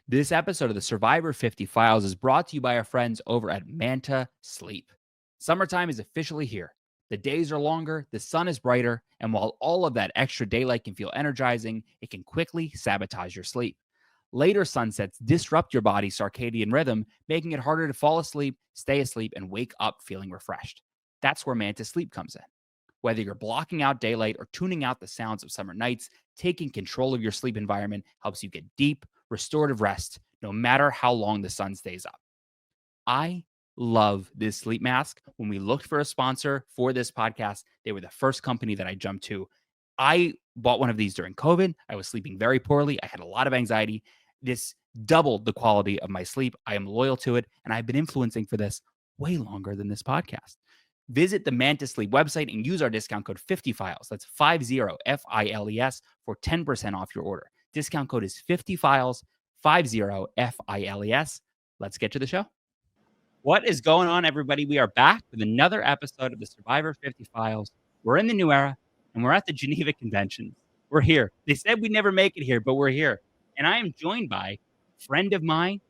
This episode of the Survivor 50 Files is brought to you by our friends over at Manta Sleep. Summertime is officially here. The days are longer, the sun is brighter, and while all of that extra daylight can feel energizing, it can quickly sabotage your sleep. Later sunsets disrupt your body's circadian rhythm, making it harder to fall asleep, stay asleep, and wake up feeling refreshed. That's where Manta Sleep comes in. Whether you're blocking out daylight or tuning out the sounds of summer nights, taking control of your sleep environment helps you get deep, restorative rest, no matter how long the sun stays up. I love this sleep mask. When we looked for a sponsor for this podcast, they were the first company that I jumped to. I bought one of these during COVID. I was sleeping very poorly. I had a lot of anxiety. This doubled the quality of my sleep. I am loyal to it, and I've been influencing for this way longer than this podcast. Visit the Manta Sleep website and use our discount code 50files. That's 50 FILES for 10% off your order. Discount code is 50files, 50 FILES. Let's get to the show. What is going on, everybody? We are back with another episode of the Survivor 50 Files. We're in the new era, and we're at the Geneva Convention. We're here. They said we'd never make it here, but we're here. And I am joined by a friend of mine,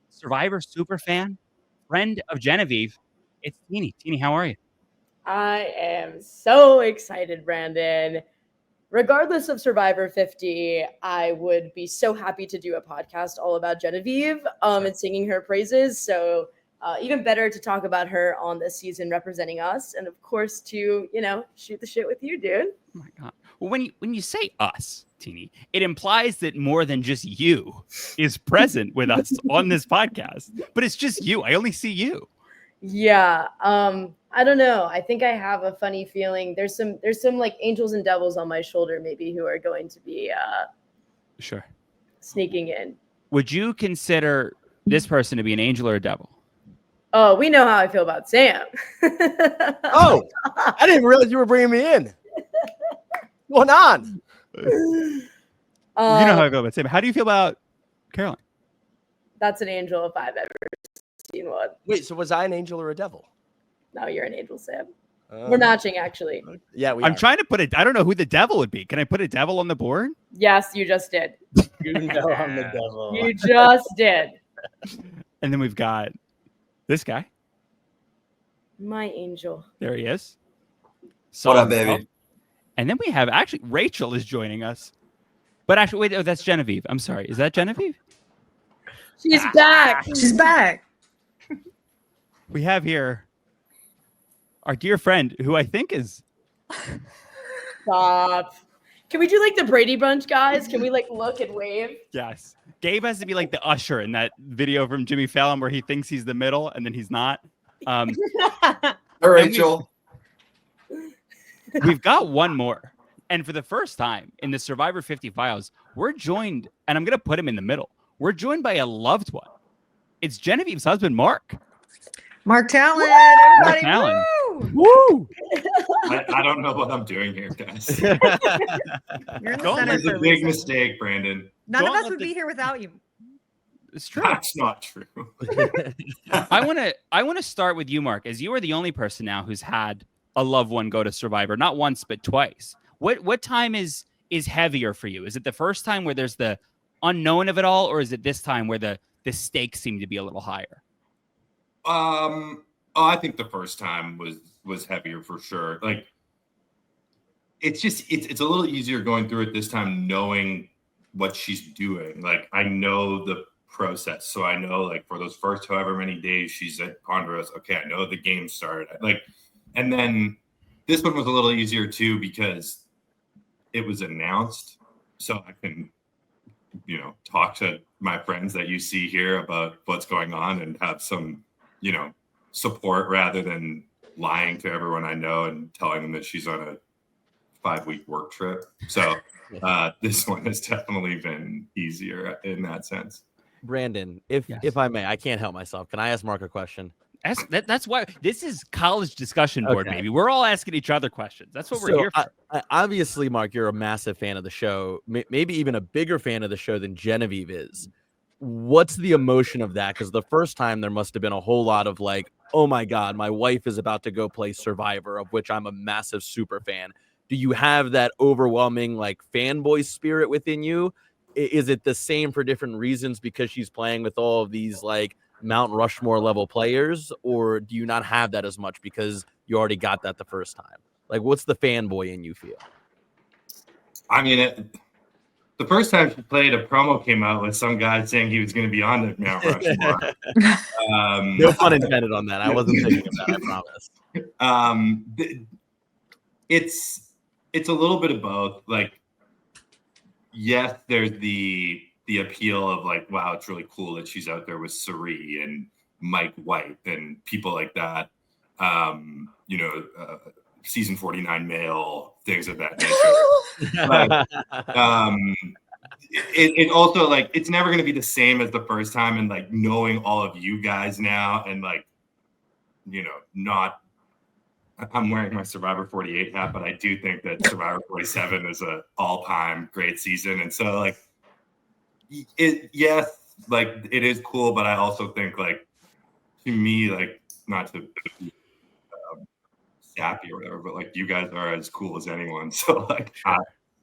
Survivor superfan, friend of Genevieve. It's Teeny. Teeny, how are you? I am so excited, Brandon. Regardless of Survivor 50, I would be so happy to do a podcast all about Genevieve and singing her praises. So even better to talk about her on this season representing us. And of course, to, shoot the shit with you, dude. Oh my God. Well, when you say us, Teeny, it implies that more than just you is present with us on this podcast. But it's just you. I only see you. Yeah. I don't know. I think I have a funny feeling. There's some like angels and devils on my shoulder, maybe, who are going to be sure sneaking in. Would you consider this person to be an angel or a devil? Oh, we know how I feel about Sam. Oh, I didn't realize you were bringing me in. What's going on? You know how I feel about Sam. How do you feel about Caroline? That's an angel if I've ever seen one. Wait, so was I an angel or a devil? No, you're an angel, Sam. We're matching, actually. Yeah, I'm trying to put it. I don't know who the devil would be. Can I put a devil on the board? Yes, you just did. You know I'm the devil. You just did. And then we've got this guy. My angel. There he is. What up, baby? And then we have actually Rachel is joining us. But actually, wait, that's Genevieve. I'm sorry. Is that Genevieve? She's back. She's back. We have here our dear friend who I think is. Stop. Can we do like the Brady Bunch, guys? Can we like look and wave? Yes. Gabe has to be like the usher in that video from Jimmy Fallon where he thinks he's the middle and then he's not. Hi, Rachel. We've got one more. And for the first time in the Survivor 50 Files, we're joined, and I'm going to put him in the middle. We're joined by a loved one. It's Genevieve's husband, Mark. Mark Talon, everybody. Mark Talon. Woo! I don't know what I'm doing here, guys. You're in the Don't center It's for a a big reason. mistake, Brandon. None Don't of us let would the- be here without you. It's true. That's not true. I want to start with you, Mark, as you are the only person now who's had a loved one go to Survivor, not once but twice. What time is heavier for you? Is it the first time where there's the unknown of it all, or is it this time where the stakes seem to be a little higher? I think the first time was heavier for sure. Like, it's a little easier going through it this time, knowing what she's doing. Like, I know the process, so I know, like, for those first however many days she's at Ponderosa, okay, I know the game started. Like, and then this one was a little easier too because it was announced, so I can, talk to my friends that you see here about what's going on and have some, support rather than lying to everyone I know and telling them that she's on a 5-week work trip. So this one has definitely been easier in that sense. Brandon, if I may, I can't help myself. Can I ask Mark a question? That's why this is college discussion board, Okay. baby. We're all asking each other questions. That's what we're here for. Obviously, Mark, you're a massive fan of the show, maybe even a bigger fan of the show than Genevieve is. What's the emotion of that? Because the first time there must have been a whole lot of like, oh my God, my wife is about to go play Survivor, of which I'm a massive super fan. Do you have that overwhelming like fanboy spirit within you? is it the same for different reasons because she's playing with all of these like Mount Rushmore level players, or do you not have that as much because you already got that the first time? Like, what's the fanboy in you feel? I mean, the first time she played, a promo came out with some guy saying he was going to be on the Mount Rushmore. No pun intended on that. I wasn't thinking of that, I promise. It's a little bit of both. Like, yes, there's the appeal of like, wow, it's really cool that she's out there with Suri and Mike White and people like that. Season 49 male, things of that nature. But, it also, like, it's never going to be the same as the first time. And like knowing all of you guys now and like, I'm wearing my Survivor 48 hat, but I do think that Survivor 47 is a all-time great season. And so like, it is cool, but I also think like, to me, like, not to be sappy or whatever, but like, you guys are as cool as anyone. So like,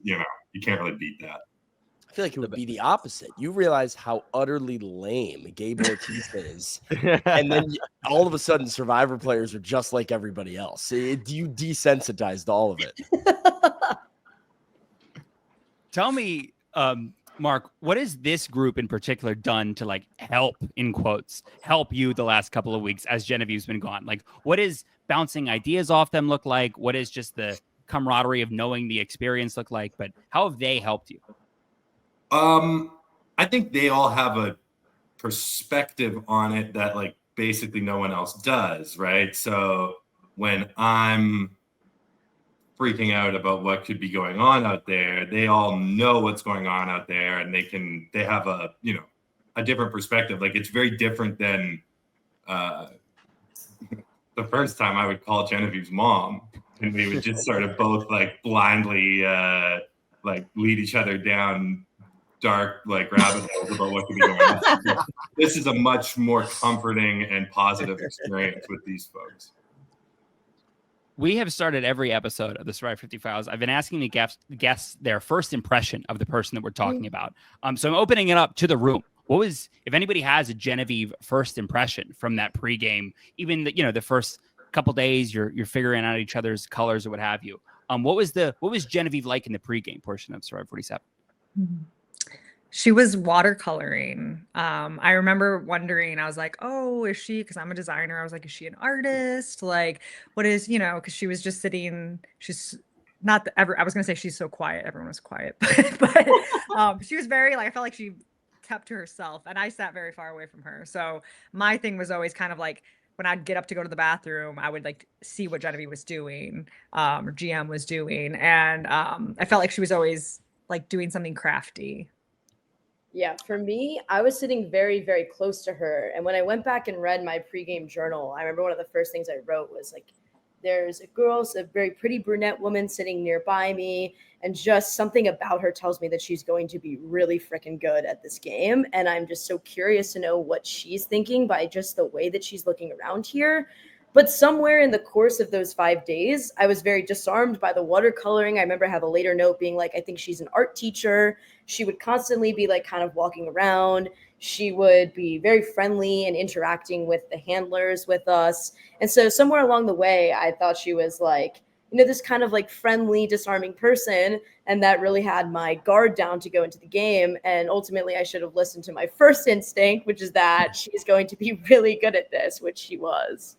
you can't really beat that. I feel like it would be the opposite. You realize how utterly lame Gabe Ortiz is, and then all of a sudden Survivor players are just like everybody else. You desensitized to all of it. Tell me, Mark, what has this group in particular done to like help, in quotes, help you the last couple of weeks as Genevieve's been gone? Like, what is bouncing ideas off them look like? What is just the camaraderie of knowing the experience look like? But how have they helped you? I think they all have a perspective on it that like basically no one else does, right? So when I'm freaking out about what could be going on out there, they all know what's going on out there, and they have a different perspective. Like, it's very different than the first time I would call Genevieve's mom, and we would just sort of both like blindly like lead each other down dark like rabbit holes about what could be going on. This is a much more comforting and positive experience with these folks. We have started every episode of the Survivor 50 Files. I've been asking the guests their first impression of the person that we're talking about. So I'm opening it up to the room. What was, if anybody has a Genevieve first impression from that pregame, even the first couple days you're figuring out each other's colors or what have you. What was Genevieve like in the pregame portion of Survivor 47? She was watercoloring. I remember wondering, I was like, oh, is she, because I'm a designer, I was like, is she an artist? Like, what is, because she was just sitting, she's not I was going to say she's so quiet. Everyone was quiet, but she was very, like, I felt like she kept to herself, and I sat very far away from her. So my thing was always kind of like, when I'd get up to go to the bathroom, I would like see what Genevieve was doing, or GM was doing. And I felt like she was always like doing something crafty. Yeah, for me, I was sitting very, very close to her. And when I went back and read my pregame journal, I remember one of the first things I wrote was like, there's a very pretty brunette woman sitting nearby me. And just something about her tells me that she's going to be really freaking good at this game. And I'm just so curious to know what she's thinking by just the way that she's looking around here. But somewhere in the course of those 5 days, I was very disarmed by the watercoloring. I remember I have a later note being like, I think she's an art teacher. She would constantly be like kind of walking around. She would be very friendly and interacting with the handlers with us. And so somewhere along the way, I thought she was like, this kind of like friendly, disarming person. And that really had my guard down to go into the game. And ultimately, I should have listened to my first instinct, which is that she's going to be really good at this, which she was.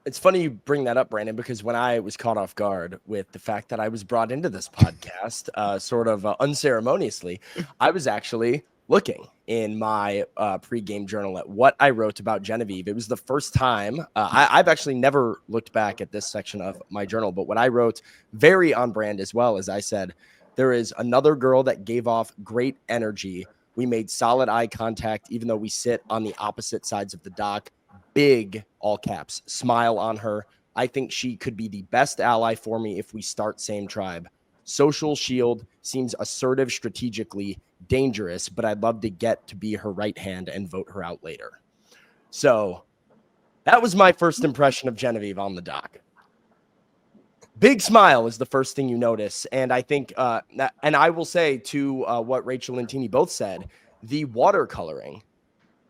It's funny you bring that up, Brandon, because when I was caught off guard with the fact that I was brought into this podcast sort of unceremoniously, I was actually looking in my pregame journal at what I wrote about Genevieve. It was the first time I've actually never looked back at this section of my journal, but what I wrote, very on brand as well, as I said, there is another girl that gave off great energy. We made solid eye contact, even though we sit on the opposite sides of the dock. Big, all caps, smile on her. I think she could be the best ally for me if we start same tribe. Social shield, seems assertive strategically, dangerous, but I'd love to get to be her right hand and vote her out later. So that was my first impression of Genevieve on the dock. Big smile is the first thing you notice. And I think, and I will say to what Rachel and Teeny both said, the watercoloring,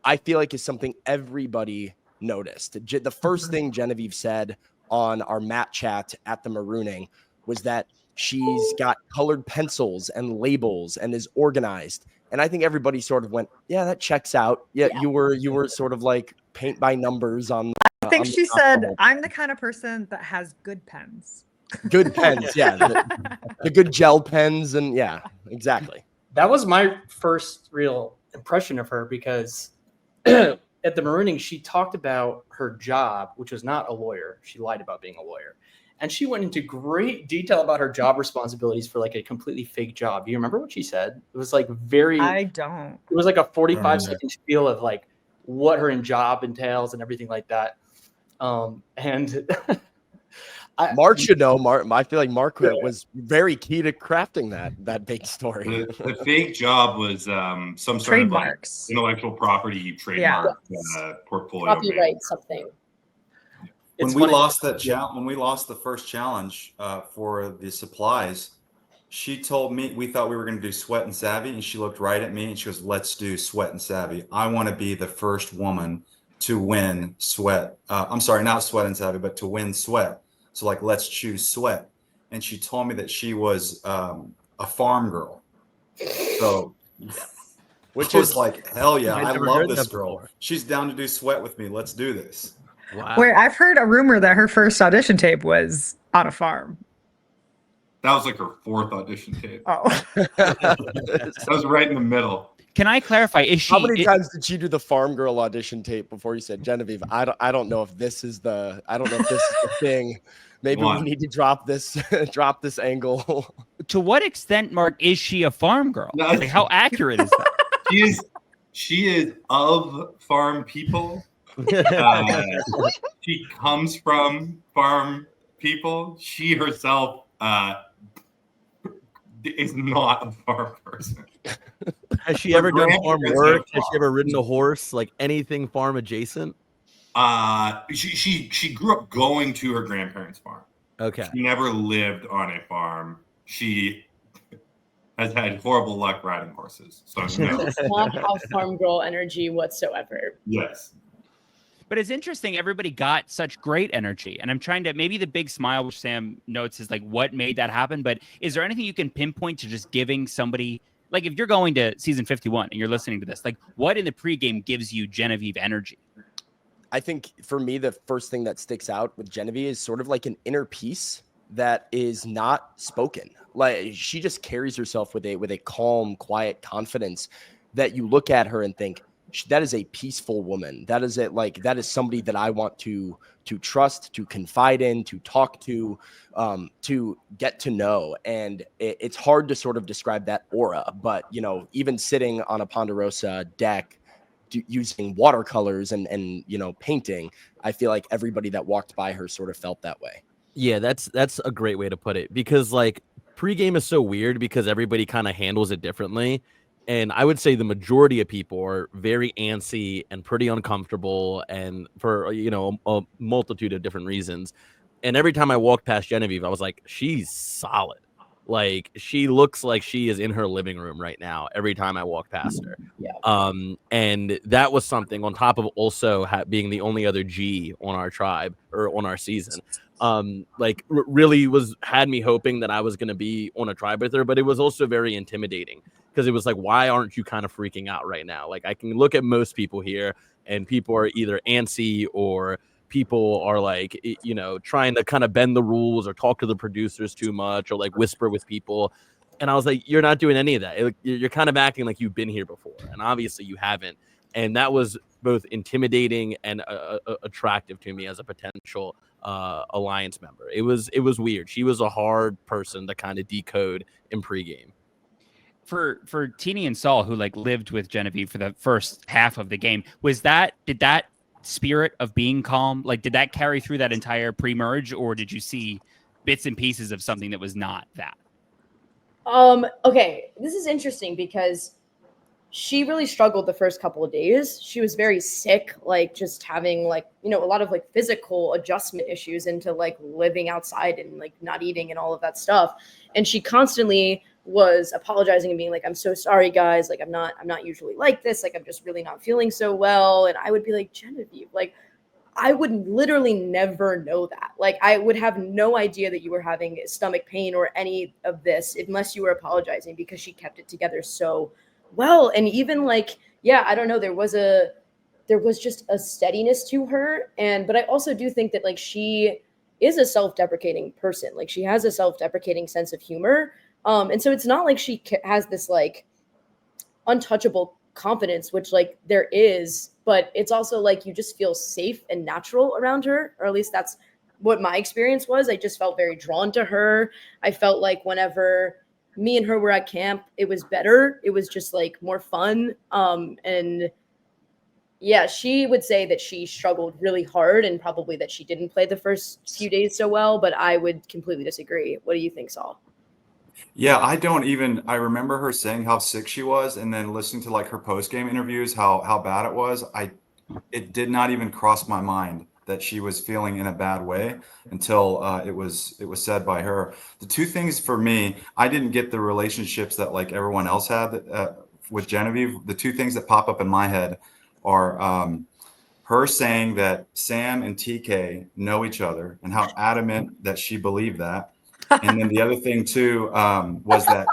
I feel like is something everybody noticed. The first thing Genevieve said on our mat chat at the marooning was that she's got colored pencils and labels and is organized. And I think everybody sort of went, yeah, that checks out. Yeah. You were sort of like paint by numbers on. I think she said, I'm the kind of person that has good pens. Good pens. Yeah. The good gel pens. And yeah, exactly. That was my first real impression of her, because at the marooning, she talked about her job, which was not a lawyer. She lied about being a lawyer. And she went into great detail about her job responsibilities for like a completely fake job. Do you remember what she said? It was like I don't. It was like a 45-second spiel of like what her job entails and everything like that. And Mark should know. I feel like Mark was very key to crafting that big story. The fake job was some sort Trademarks. of like intellectual property trademark portfolio. Copyright something. When we lost the first challenge for the supplies, she told me, we thought we were going to do sweat and savvy, and she looked right at me and she goes, let's do sweat and savvy. I want to be the first woman to win sweat. I'm sorry, not sweat and savvy, but to win sweat. So like, let's choose sweat. And she told me that she was a farm girl. So which was like, hell yeah, I love this girl. Before. She's down to do sweat with me. Let's do this. Wow. Wait, I've heard a rumor that her first audition tape was on a farm. That was like her fourth audition tape. Oh. That was right in the middle. Can I clarify? How many times did she do the farm girl audition tape before you said, Genevieve, I don't know if this is the thing. Maybe we need to drop this angle. To what extent, Mark, is she a farm girl? No, like, how accurate is that? She is of farm people. She comes from farm people. She herself is not a farm person. Has she ever done farm work? Has she ever ridden a horse? Like anything farm adjacent? She grew up going to her grandparents' farm. Okay. She never lived on a farm. She has had horrible luck riding horses. So no. It's not how farm girl energy whatsoever. Yes. But it's interesting. Everybody got such great energy. And I'm trying to, maybe the big smile, which Sam notes, is like what made that happen. But is there anything you can pinpoint to just giving somebody, like if you're going to season 51 and you're listening to this, like what in the pregame gives you Genevieve energy? I think for me, the first thing that sticks out with Genevieve is sort of like an inner peace that is not spoken. Like she just carries herself with a calm, quiet confidence that you look at her and think, that is a peaceful woman. That is somebody that I want to trust, to confide in, to talk to get to know. And it's hard to sort of describe that aura, but even sitting on a Ponderosa deck, using watercolors and painting, I feel like everybody that walked by her sort of felt that way. Yeah, that's a great way to put it, because like pregame is so weird because everybody kind of handles it differently. And I would say the majority of people are very antsy and pretty uncomfortable, and for a multitude of different reasons. And every time I walked past Genevieve, I was like, she's solid. Like she looks like she is in her living room right now every time I walk past her. Yeah. And that was something on top of also being the only other G on our tribe or on our season. Really had me hoping that I was going to be on a tribe with her, but it was also very intimidating because it was like, why aren't you kind of freaking out right now? Like I can look at most people here and people are either antsy or people are like, trying to kind of bend the rules or talk to the producers too much or like whisper with people. And I was like, you're not doing any of that. You're kind of acting like you've been here before. And obviously you haven't. And that was both intimidating and attractive to me as a potential alliance member. It was weird. She was a hard person to kind of decode in pregame. For Teeny and Saul, who like lived with Genevieve for the first half of the game, did that spirit of being calm, like did that carry through that entire pre-merge, or did you see bits and pieces of something that was not that? Okay, this is interesting because she really struggled the first couple of days. She was very sick, like just having like, you know, a lot of like physical adjustment issues into like living outside and like not eating and all of that stuff. And she constantly was apologizing and being like, I'm so sorry, guys. Like, I'm not usually like this. Like, I'm just really not feeling so well. And I would be like, Genevieve, like, I would literally never know that. Like, I would have no idea that you were having stomach pain or any of this unless you were apologizing, because she kept it together so well. And even like, yeah, I don't know, there was just a steadiness to her. But I also do think that like she is a self-deprecating person. Like, she has a self-deprecating sense of humor. And so it's not like she has this like untouchable confidence, which like there is, but it's also like you just feel safe and natural around her, or at least that's what my experience was. I just felt very drawn to her. I felt like whenever me and her were at camp, it was better. It was just like more fun. And yeah, she would say that she struggled really hard and probably that she didn't play the first few days so well, but I would completely disagree. What do you think, Saul? Yeah, I remember her saying how sick she was, and then listening to like her post-game interviews, how bad it was. It did not even cross my mind that she was feeling in a bad way until it was said by her. The two things for me, I didn't get the relationships that like everyone else had with Genevieve. The two things that pop up in my head are her saying that Sam and TK know each other and how adamant that she believed that. And then the other thing too was that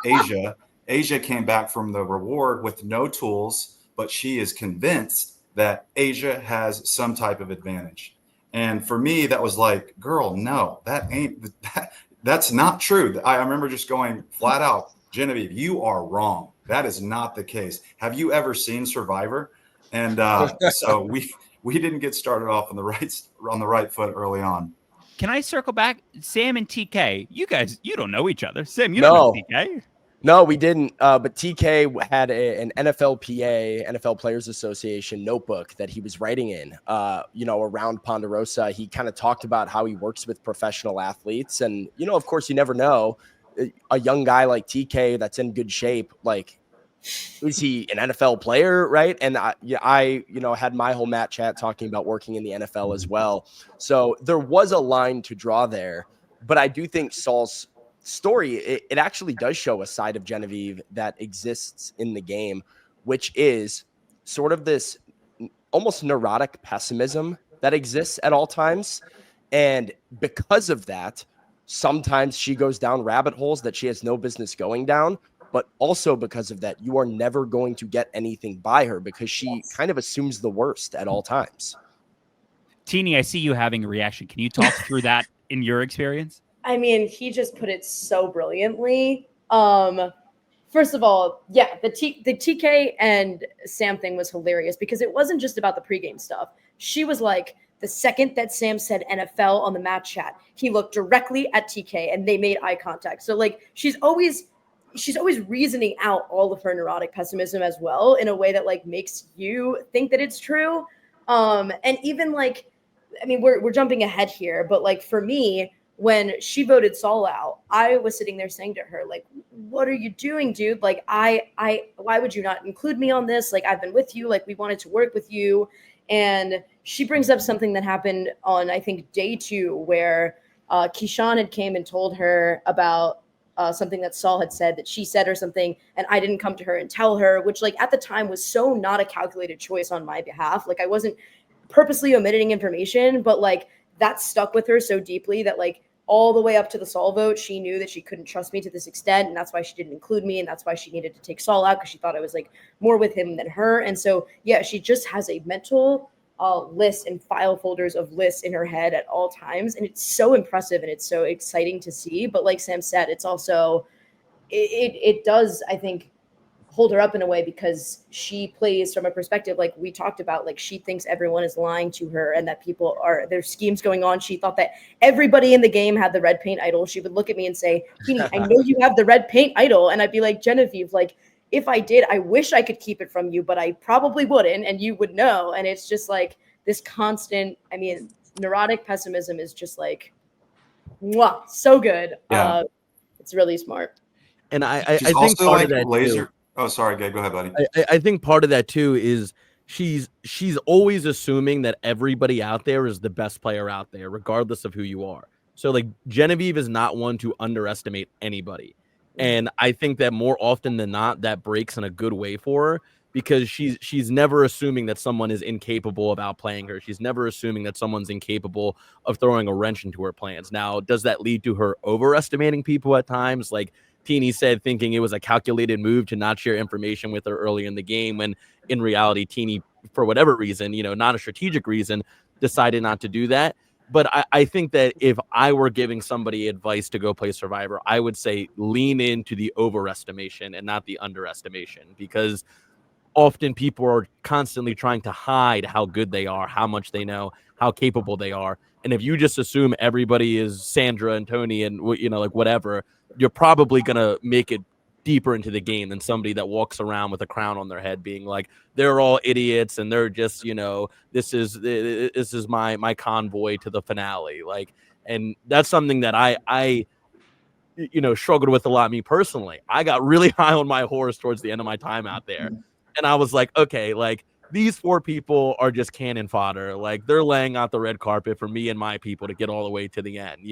Asia came back from the reward with no tools, but she is convinced that Asia has some type of advantage. And for me, that was like, girl, no, that's not true. I remember just going flat out, Genevieve, you are wrong. That is not the case. Have you ever seen Survivor? And so we didn't get started off on the right foot early on. Can I circle back? Sam and TK, you guys, you don't know each other. Sam, you don't know TK. No, we didn't. But TK had an NFLPA, NFL Players Association notebook that he was writing in, around Ponderosa. He kind of talked about how he works with professional athletes. And, of course, you never know. A young guy like TK that's in good shape, like, is he an NFL player, right? And I had my whole Matt chat talking about working in the NFL as well. So there was a line to draw there. But I do think Saul's story, it actually does show a side of Genevieve that exists in the game, which is sort of this almost neurotic pessimism that exists at all times. And because of that, sometimes she goes down rabbit holes that she has no business going down. But also because of that, you are never going to get anything by her because she kind of assumes the worst at all times. Teeny, I see you having a reaction. Can you talk through that in your experience? I mean, he just put it so brilliantly. First of all, yeah, the TK and Sam thing was hilarious because it wasn't just about the pregame stuff. She was like, the second that Sam said NFL on the match chat, he looked directly at TK and they made eye contact. So like, she's always reasoning out all of her neurotic pessimism as well in a way that like makes you think that it's true. And even like, I mean, we're jumping ahead here, but like for me, when she voted Saul out, I was sitting there saying to her, like, what are you doing, dude? Like, why would you not include me on this? Like, I've been with you, like we wanted to work with you. And she brings up something that happened on, I think, day 2, where Keyshawn had came and told her about something that Saul had said that she said or something, and I didn't come to her and tell her, which like at the time was so not a calculated choice on my behalf. Like I wasn't purposely omitting information, but like that stuck with her so deeply that like all the way up to the Saul vote, she knew that she couldn't trust me to this extent, and that's why she didn't include me, and that's why she needed to take Saul out because she thought I was like more with him than her. And so yeah, she just has a mental list and file folders of lists in her head at all times. And it's so impressive and it's so exciting to see. But like Sam said, it's also, it does, I think, hold her up in a way because she plays from a perspective, like we talked about, like she thinks everyone is lying to her and that there's schemes going on. She thought that everybody in the game had the red paint idol. She would look at me and say, Teeny, I know you have the red paint idol. And I'd be like, Genevieve, like, if I did, I wish I could keep it from you, but I probably wouldn't, and you would know. And it's just like this constant, I mean, neurotic pessimism is just like, mwah, so good. Yeah. It's really smart. And I think also part like of that laser. too. Oh, sorry, Gabe. Go ahead, buddy. I think part of that too is she's always assuming that everybody out there is the best player out there, regardless of who you are. So like Genevieve is not one to underestimate anybody. And I think that more often than not, that breaks in a good way for her, because she's never assuming that someone is incapable of outplaying her. She's never assuming that someone's incapable of throwing a wrench into her plans. Now, does that lead to her overestimating people at times? Like Teeny said, thinking it was a calculated move to not share information with her early in the game, when in reality, Teeny, for whatever reason, not a strategic reason, decided not to do that. But I think that if I were giving somebody advice to go play Survivor, I would say lean into the overestimation and not the underestimation, because often people are constantly trying to hide how good they are, how much they know, how capable they are. And if you just assume everybody is Sandra and Tony and, like whatever, you're probably going to make it deeper into the game than somebody that walks around with a crown on their head being like, they're all idiots and they're just, this is my convoy to the finale. Like, and that's something that I struggled with a lot, me personally. I got really high on my horse towards the end of my time out there. And I was like, okay, like these 4 people are just cannon fodder. Like they're laying out the red carpet for me and my people to get all the way to the end,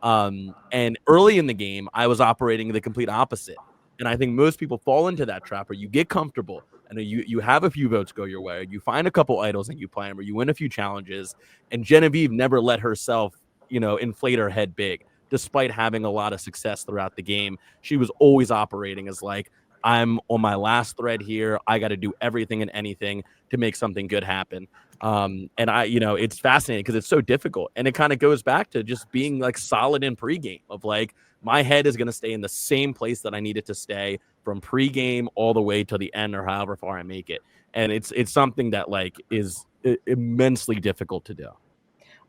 And early in the game, I was operating the complete opposite. And I think most people fall into that trap where you get comfortable and you have a few votes go your way. You find a couple idols and you play them, or you win a few challenges. And Genevieve never let herself, inflate her head big, despite having a lot of success throughout the game. She was always operating as like, I'm on my last thread here. I got to do everything and anything to make something good happen. And it's fascinating because it's so difficult. And it kind of goes back to just being like solid in pregame of like, my head is going to stay in the same place that I need it to stay from pregame all the way to the end, or however far I make it. And it's something that like is immensely difficult to do.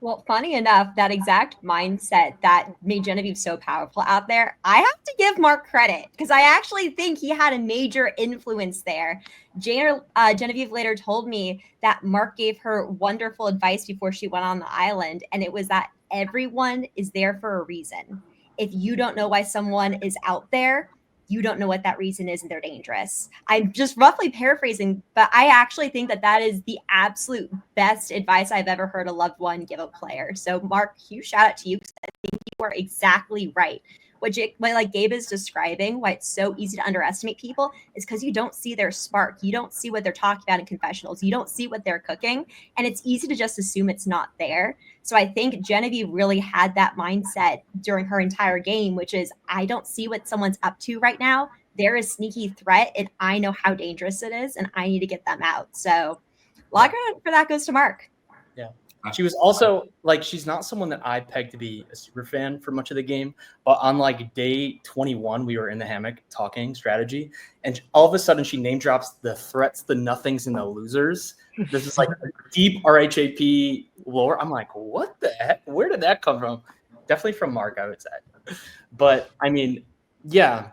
Well, funny enough, that exact mindset that made Genevieve so powerful out there, I have to give Mark credit, because I actually think he had a major influence there. Genevieve later told me that Mark gave her wonderful advice before she went on the island, and it was that everyone is there for a reason. If you don't know why someone is out there, you don't know what that reason is, and they're dangerous. I'm just roughly paraphrasing, but I actually think that is the absolute best advice I've ever heard a loved one give a player. So Mark, huge shout out to you, because I think you are exactly right. What like Gabe is describing, why it's so easy to underestimate people, is because you don't see their spark. You don't see what they're talking about in confessionals. You don't see what they're cooking. And it's easy to just assume it's not there. So I think Genevieve really had that mindset during her entire game, which is, I don't see what someone's up to right now. They're a sneaky threat, and I know how dangerous it is, and I need to get them out. So a lot of credit for that goes to Mark. Yeah. She was also like, she's not someone that I pegged to be a super fan for much of the game, but on like day 21, we were in the hammock talking strategy, and all of a sudden she name drops the threats, the nothings, and the losers. This is like deep RHAP lore. I'm like, what the heck? Where did that come from? Definitely from Mark, I would say. But I mean, yeah,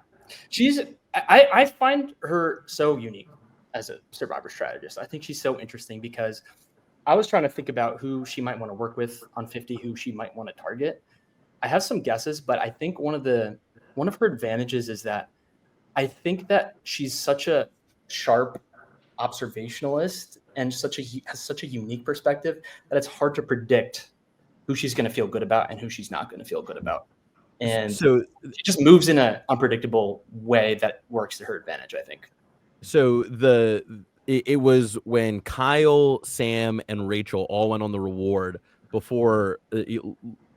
I find her so unique as a Survivor strategist. I think she's so interesting, because I was trying to think about who she might want to work with on 50, who she might want to target. I have some guesses, but I think one of her advantages is that I think that she's such a sharp observationalist and has such a unique perspective that it's hard to predict who she's going to feel good about and who she's not going to feel good about. And so she just moves in an unpredictable way that works to her advantage, I think. So it was when Kyle, Sam, and Rachel all went on the reward before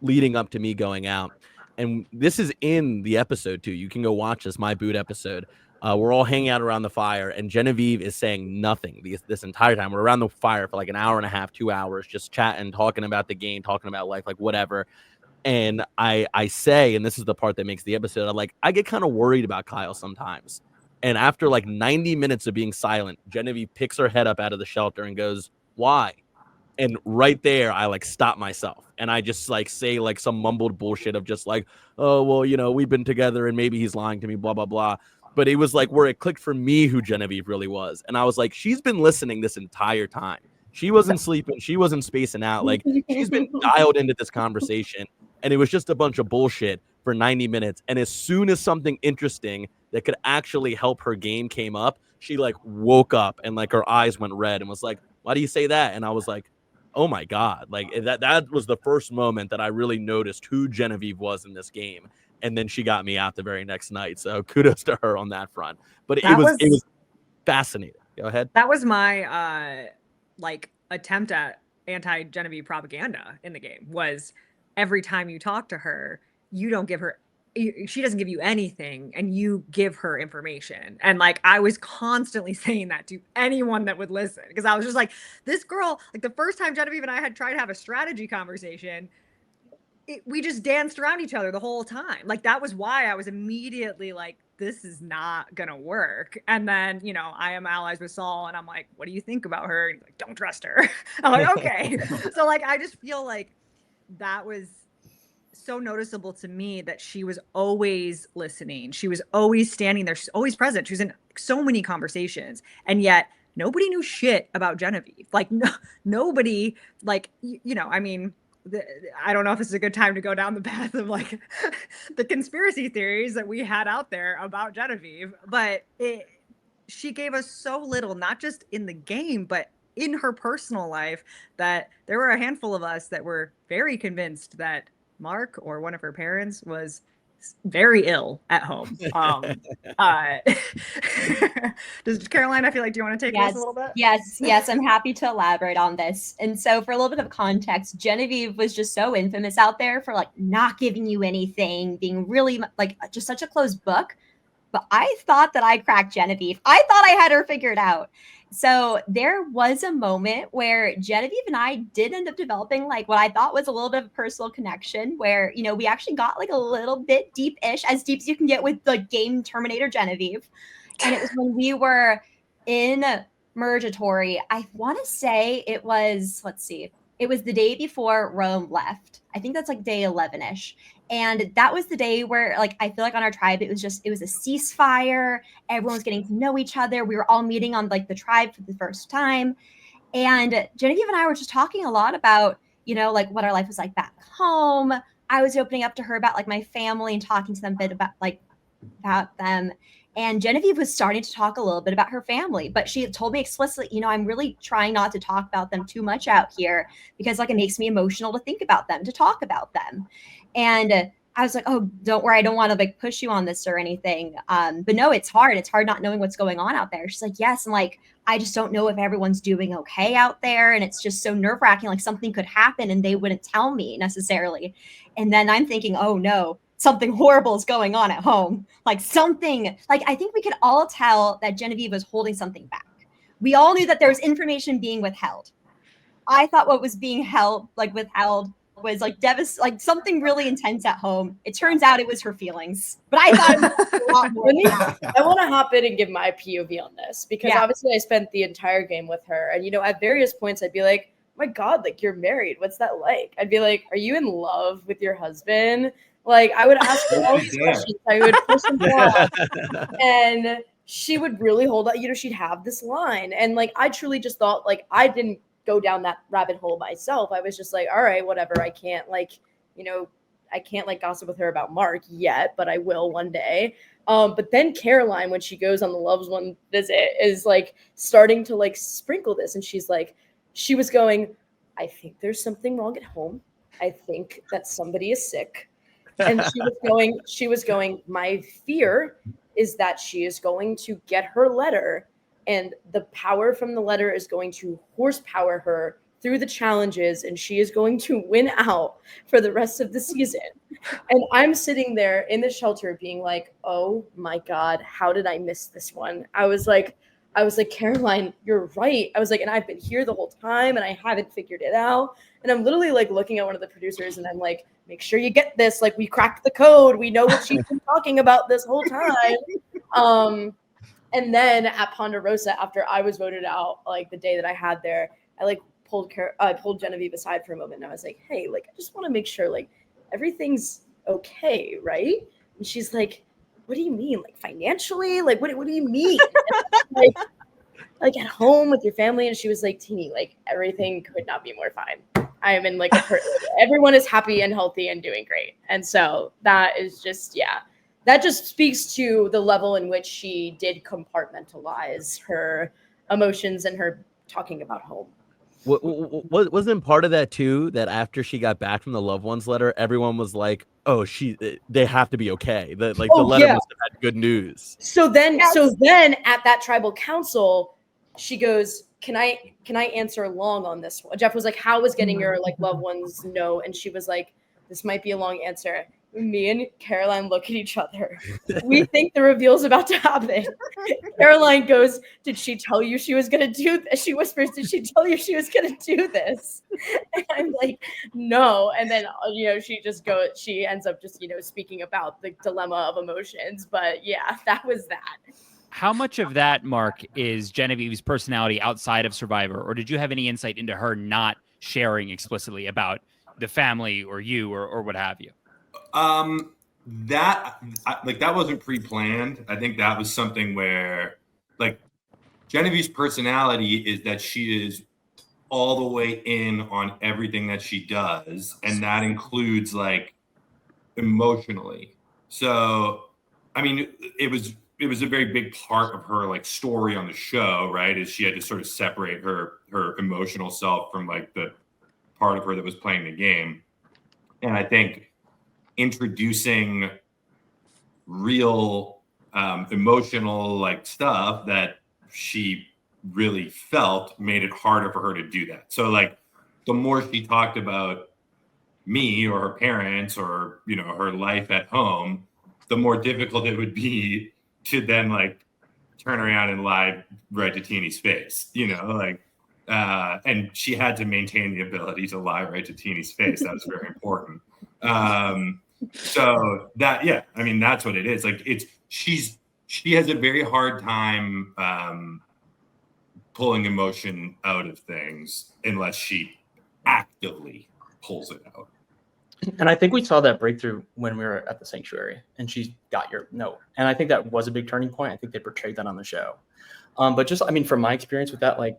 leading up to me going out. And this is in the episode too. You can go watch this, my boot episode. We're all hanging out around the fire, and Genevieve is saying nothing this entire time. We're around the fire for like an hour and a half, 2 hours, just chatting, talking about the game, talking about life, like whatever. And I say, and this is the part that makes the episode, I get kind of worried about Kyle sometimes. And after like 90 minutes of being silent, Genevieve picks her head up out of the shelter and goes, "Why?" And right there, I like stop myself. And I just like say like some mumbled bullshit of just like, "Oh, well, we've been together and maybe he's lying to me, blah, blah, blah." But it was like where it clicked for me who Genevieve really was. And I was like, she's been listening this entire time. She wasn't sleeping. She wasn't spacing out. Like, she's been dialed into this conversation. And it was just a bunch of bullshit for 90 minutes. And as soon as something interesting that could actually help her game came up, she like woke up and like her eyes went red and was like, why do you say that? And I was like, oh my God, like that was the first moment that I really noticed who Genevieve was in this game. And then she got me out the very next night. So kudos to her on that front. But it was fascinating. Go ahead. That was my like attempt at anti-Genevieve propaganda in the game. Was every time you talk to her, you don't give her, she doesn't give you anything, and you give her information. And like I was constantly saying that to anyone that would listen, because I was just like, this girl, like the first time Genevieve and I had tried to have a strategy conversation, we just danced around each other the whole time. Like that was why I was immediately like, this is not gonna work. And then, you know, I am allies with Saul, and I'm like, what do you think about her? And he's like, don't trust her. I'm like, okay. So like, I just feel like that was so noticeable to me, that she was always listening. She was always standing there. She's always present. She was in so many conversations, and yet nobody knew shit about Genevieve. Like nobody, like, you know, I mean, I don't know if this is a good time to go down the path of like the conspiracy theories that we had out there about Genevieve, but she gave us so little, not just in the game, but in her personal life, that there were a handful of us that were very convinced that Mark or one of her parents was very ill at home. Does Caroline, I feel like, do you want to take this a little bit? Yes, I'm happy to elaborate on this. And so for a little bit of context, Genevieve was just so infamous out there for like not giving you anything, being really like just such a closed book. But I thought that I cracked Genevieve. I thought I had her figured out. So there was a moment where Genevieve and I did end up developing like what I thought was a little bit of a personal connection, where, you know, we actually got like a little bit deep-ish, as deep as you can get with the game Terminator Genevieve. And it was when we were in Mergatory. I want to say it was, let's see, it was the day before Rome left. I think that's like day 11-ish. And that was the day where, like, I feel like on our tribe, it was a ceasefire. Everyone was getting to know each other. We were all meeting on like the tribe for the first time. And Genevieve and I were just talking a lot about, you know, like what our life was like back home. I was opening up to her about like my family and talking to them a bit about them. And Genevieve was starting to talk a little bit about her family, but she had told me explicitly, you know, I'm really trying not to talk about them too much out here, because like it makes me emotional to think about them, to talk about them. And I was like, oh, don't worry, I don't want to like push you on this or anything. But no, it's hard. It's hard not knowing what's going on out there. She's like, yes. And like, I just don't know if everyone's doing okay out there. And it's just so nerve wracking. Like something could happen and they wouldn't tell me necessarily. And then I'm thinking, oh no, something horrible is going on at home. Like something, like I think we could all tell that Genevieve was holding something back. We all knew that there was information being withheld. I thought what was being withheld was like like something really intense at home. It turns out it was her feelings, but I thought it was a lot more. I want to hop in and give my POV on this, because obviously I spent the entire game with her, and you know, at various points I'd be like, my God, like you're married. What's that like? I'd be like, are you in love with your husband? Like I would ask her all these questions. I would push them off, and she would really hold out. You know, she'd have this line, and like I truly just thought, like I didn't go down that rabbit hole myself. I was just like, all right, whatever. I can't like, you know, I can't like gossip with her about Mark yet, but I will one day. But then Caroline, when she goes on the Loves One visit, is like starting to like sprinkle this, and she's like, she was going, I think there's something wrong at home. I think that somebody is sick. And she was going, my fear is that she is going to get her letter, and the power from the letter is going to horsepower her through the challenges, and she is going to win out for the rest of the season. And I'm sitting there in the shelter being like, oh my God, how did I miss this one? I was like, Caroline, you're right. I was like, and I've been here the whole time and I haven't figured it out. And I'm literally like looking at one of the producers and I'm like, make sure you get this. Like we cracked the code. We know what she's been talking about this whole time. And then at Ponderosa, after I was voted out, like the day that I had there, I like pulled Genevieve aside for a moment. And I was like, hey, like, I just want to make sure like everything's okay, right? And she's like, what do you mean? Like financially? Like, what do you mean? like at home with your family? And she was like, Teeny, like everything could not be more fine. I am in like everyone is happy and healthy and doing great. And so that is just, that just speaks to the level in which she did compartmentalize her emotions and her talking about home. Wasn't part of that too that after she got back from the loved ones letter, everyone was like, "Oh, they have to be okay." The letter must have had good news. So then at that tribal council, she goes, "Can I answer long on this one?" Jeff was like, "How was getting your like loved ones know?" And she was like, "This might be a long answer." Me and Caroline look at each other. We think the reveal's about to happen. Caroline goes, "Did she tell you she was going to do this?" She whispers, "Did she tell you she was going to do this?" And I'm like, "No." And then, she ends up just, speaking about the dilemma of emotions. But yeah, that was that. How much of that, Mark, is Genevieve's personality outside of Survivor? Or did you have any insight into her not sharing explicitly about the family or you or what have you? That wasn't pre-planned. I think that was something where like Genevieve's personality is that she is all the way in on everything that she does, and that includes like emotionally. So I mean, it was a very big part of her like story on the show, right? Is she had to sort of separate her emotional self from like the part of her that was playing the game. And I think introducing real emotional like stuff that she really felt made it harder for her to do that. So like the more she talked about me or her parents or her life at home, the more difficult it would be to then like turn around and lie right to Teeny's face, and she had to maintain the ability to lie right to Teeny's face. That was very important. So that, yeah, I mean, that's what it is. Like she has a very hard time pulling emotion out of things unless she actively pulls it out. And I think we saw that breakthrough when we were at the sanctuary and she got your note. And I think that was a big turning point. I think they portrayed that on the show. But just, I mean, from my experience with that, like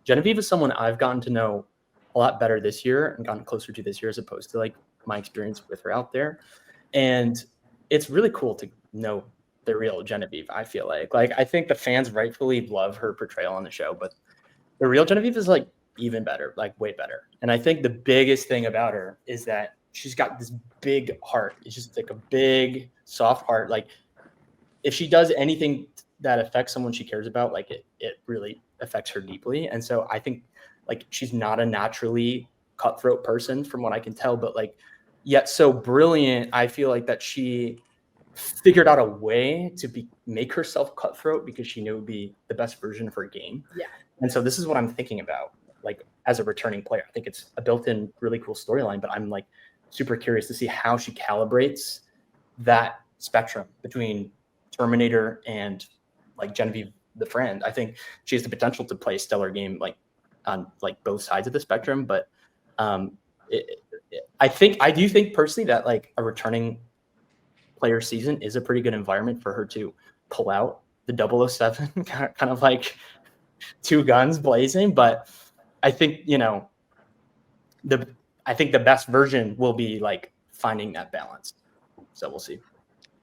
Genevieve is someone I've gotten to know a lot better this year and gotten closer to this year as opposed to like my experience with her out there. And it's really cool to know the real Genevieve, I feel like I think the fans rightfully love her portrayal on the show, but the real Genevieve is like even better, like way better. And I think the biggest thing about her is that she's got this big heart. It's just like a big soft heart. Like if she does anything that affects someone she cares about, like it really affects her deeply. And so I think like she's not a naturally cutthroat person from what I can tell, but like yet so brilliant. I feel like that she figured out a way to make herself cutthroat because she knew it would be the best version of her game. Yeah. And so this is what I'm thinking about, like as a returning player. I think it's a built-in really cool storyline, but I'm like super curious to see how she calibrates that spectrum between Terminator and like Genevieve the friend. I think she has the potential to play a stellar game like on like both sides of the spectrum, but I do think personally that like a returning player season is a pretty good environment for her to pull out the 007 kind of like two guns blazing. But I think the best version will be like finding that balance. So we'll see.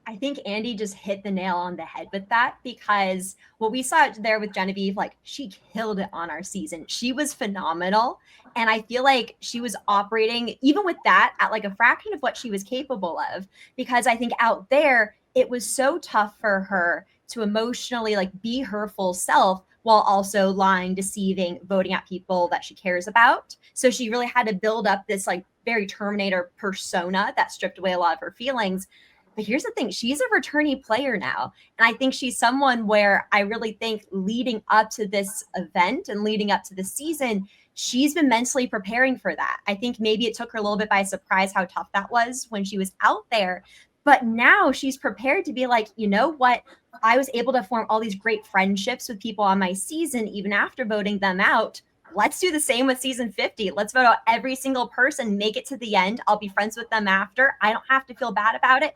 I think Andy just hit the nail on the head with that, because what we saw there with Genevieve, like she killed it on our season. She was phenomenal. And I feel like she was operating even with that at like a fraction of what she was capable of, because I think out there, it was so tough for her to emotionally like be her full self while also lying, deceiving, voting at people that she cares about. So she really had to build up this like very Terminator persona that stripped away a lot of her feelings. But here's the thing, she's a returning player now. And I think she's someone where I really think leading up to this event and leading up to the season, she's been mentally preparing for that. I think maybe it took her a little bit by surprise how tough that was when she was out there. But now she's prepared to be like, you know what? I was able to form all these great friendships with people on my season, even after voting them out. Let's do the same with season 50. Let's vote out every single person, make it to the end. I'll be friends with them after. I don't have to feel bad about it.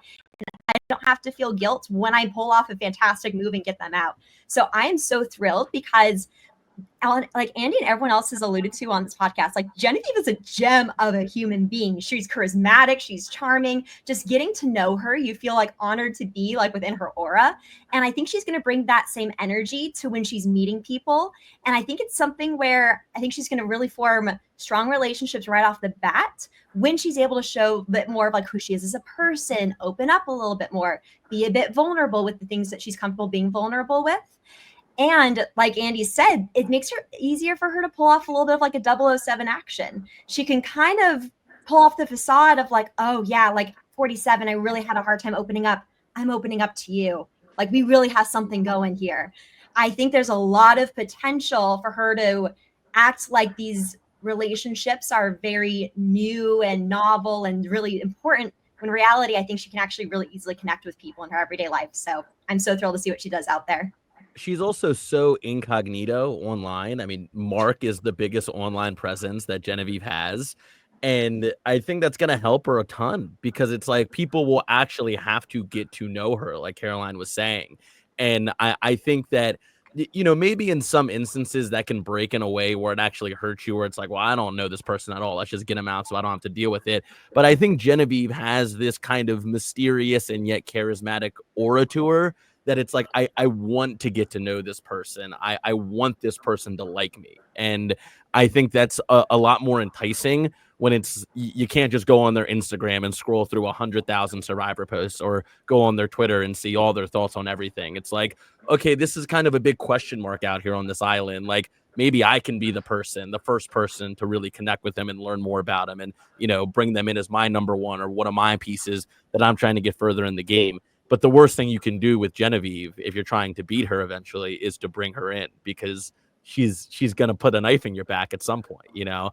I don't have to feel guilt when I pull off a fantastic move and get them out. So I am so thrilled because like Andy and everyone else has alluded to on this podcast, like Genevieve is a gem of a human being. She's charismatic, she's charming. Just getting to know her, you feel like honored to be like within her aura. And I think she's going to bring that same energy to when she's meeting people. And I think it's something where I think she's going to really form strong relationships right off the bat when she's able to show a bit more of like who she is as a person, open up a little bit more, be a bit vulnerable with the things that she's comfortable being vulnerable with. And like Andy said, it makes her easier for her to pull off a little bit of like a 007 action. She can kind of pull off the facade of like, oh yeah, like 47, I really had a hard time opening up. I'm opening up to you. Like we really have something going here. I think there's a lot of potential for her to act like these relationships are very new and novel and really important. When in reality, I think she can actually really easily connect with people in her everyday life. So I'm so thrilled to see what she does out there. She's also so incognito online. I mean, Mark is the biggest online presence that Genevieve has. And I think that's going to help her a ton because it's like people will actually have to get to know her, like Caroline was saying. And I think that, you know, maybe in some instances that can break in a way where it actually hurts you, where it's like, well, I don't know this person at all. Let's just get him out so I don't have to deal with it. But I think Genevieve has this kind of mysterious and yet charismatic aura to her that it's like, I want to get to know this person. I want this person to like me. And I think that's a lot more enticing when it's, you can't just go on their Instagram and scroll through 100,000 Survivor posts or go on their Twitter and see all their thoughts on everything. It's like, okay, this is kind of a big question mark out here on this island. Like maybe I can be the first person to really connect with them and learn more about them and, you know, bring them in as my number one or one of my pieces that I'm trying to get further in the game. But the worst thing you can do with Genevieve, if you're trying to beat her eventually, is to bring her in because she's going to put a knife in your back at some point, you know?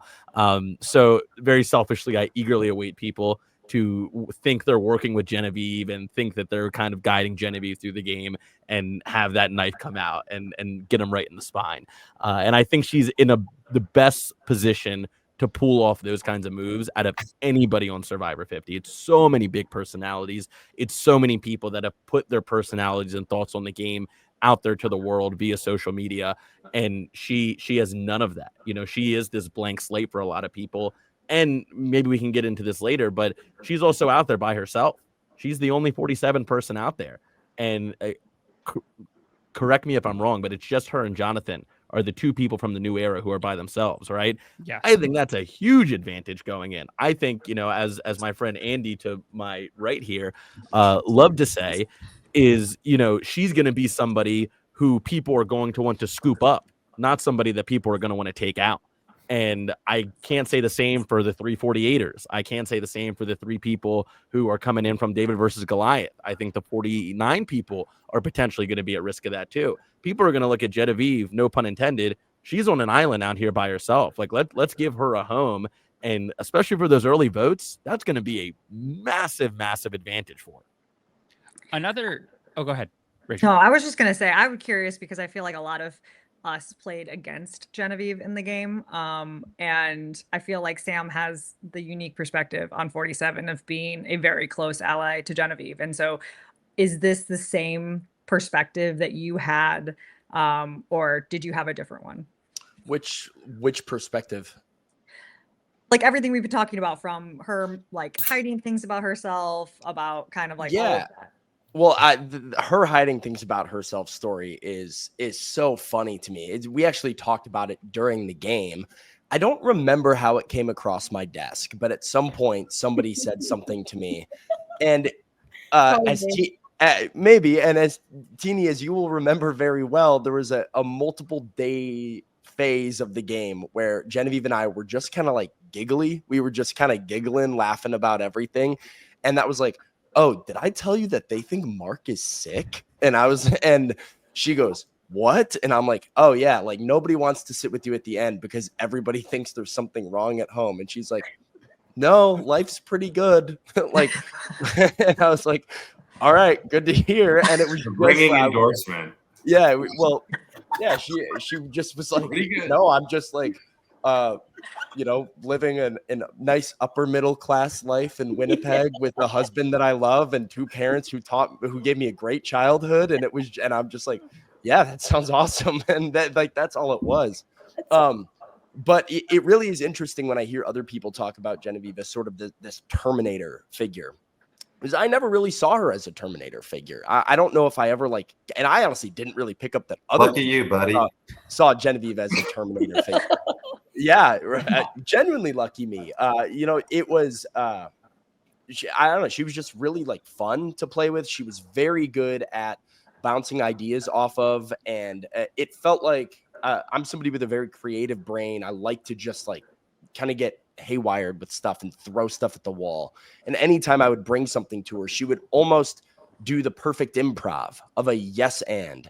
So very selfishly, I eagerly await people to think they're working with Genevieve and think that they're kind of guiding Genevieve through the game and have that knife come out and get them right in the spine. And I think she's in the best position to pull off those kinds of moves out of anybody on Survivor 50. It's so many big personalities. It's so many people that have put their personalities and thoughts on the game out there to the world via social media. And she has none of that. You know, she is this blank slate for a lot of people. And maybe we can get into this later, but she's also out there by herself. She's the only 47 person out there. And correct me if I'm wrong, but it's just her and Jonathan are the two people from the new era who are by themselves, right? Yes. I think that's a huge advantage going in. I think, you know, as my friend Andy to my right here loved to say is, you know, she's going to be somebody who people are going to want to scoop up, not somebody that people are going to want to take out. And I can't say the same for the 348ers. I can't say the same for the three people who are coming in from David versus Goliath. I think the 49 people are potentially going to be at risk of that too. People are going to look at Genevieve, no pun intended. She's on an island out here by herself. Like let's give her a home. And especially for those early votes, that's going to be a massive, massive advantage for her. Go ahead, Rachel. No, I was just going to say, I'm curious because I feel like a lot of us played against Genevieve in the game. And I feel like Sam has the unique perspective on 47 of being a very close ally to Genevieve. And so is this the same perspective that you had, or did you have a different one? Which perspective? Like everything we've been talking about, from her like hiding things about herself, about kind of like all of that. Well, her hiding things about herself story is so funny to me. We actually talked about it during the game. I don't remember how it came across my desk, but at some point somebody said something to me, and maybe, and as Teeny, as you will remember very well, there was a multiple day phase of the game where Genevieve and I were just kind of like giggly. We were just kind of giggling, laughing about everything, and that was like, oh, did I tell you that they think Mark is sick? And she goes, what? And I'm like, oh yeah, like nobody wants to sit with you at the end because everybody thinks there's something wrong at home. And she's like, no, life's pretty good. Like, and I was like, all right, good to hear. And it was bringing endorsement. Yeah, well, yeah, she just was like, no, I'm just like, you know, living in a nice upper middle class life in Winnipeg with a husband that I love and two parents who gave me a great childhood. And I'm just like, yeah, that sounds awesome. And that's all it was. But it really is interesting when I hear other people talk about Genevieve as sort of this Terminator figure. Because I never really saw her as a Terminator figure. I don't know if I ever and I honestly didn't really pick up that other Lucky you, buddy. Saw Genevieve as a Terminator figure. Yeah, genuinely lucky me. It was I don't know. She was just really fun to play with. She was very good at bouncing ideas off of, and it felt like I'm somebody with a very creative brain. I like to just kind of get haywired with stuff and throw stuff at the wall. And anytime I would bring something to her, she would almost do the perfect improv of a yes and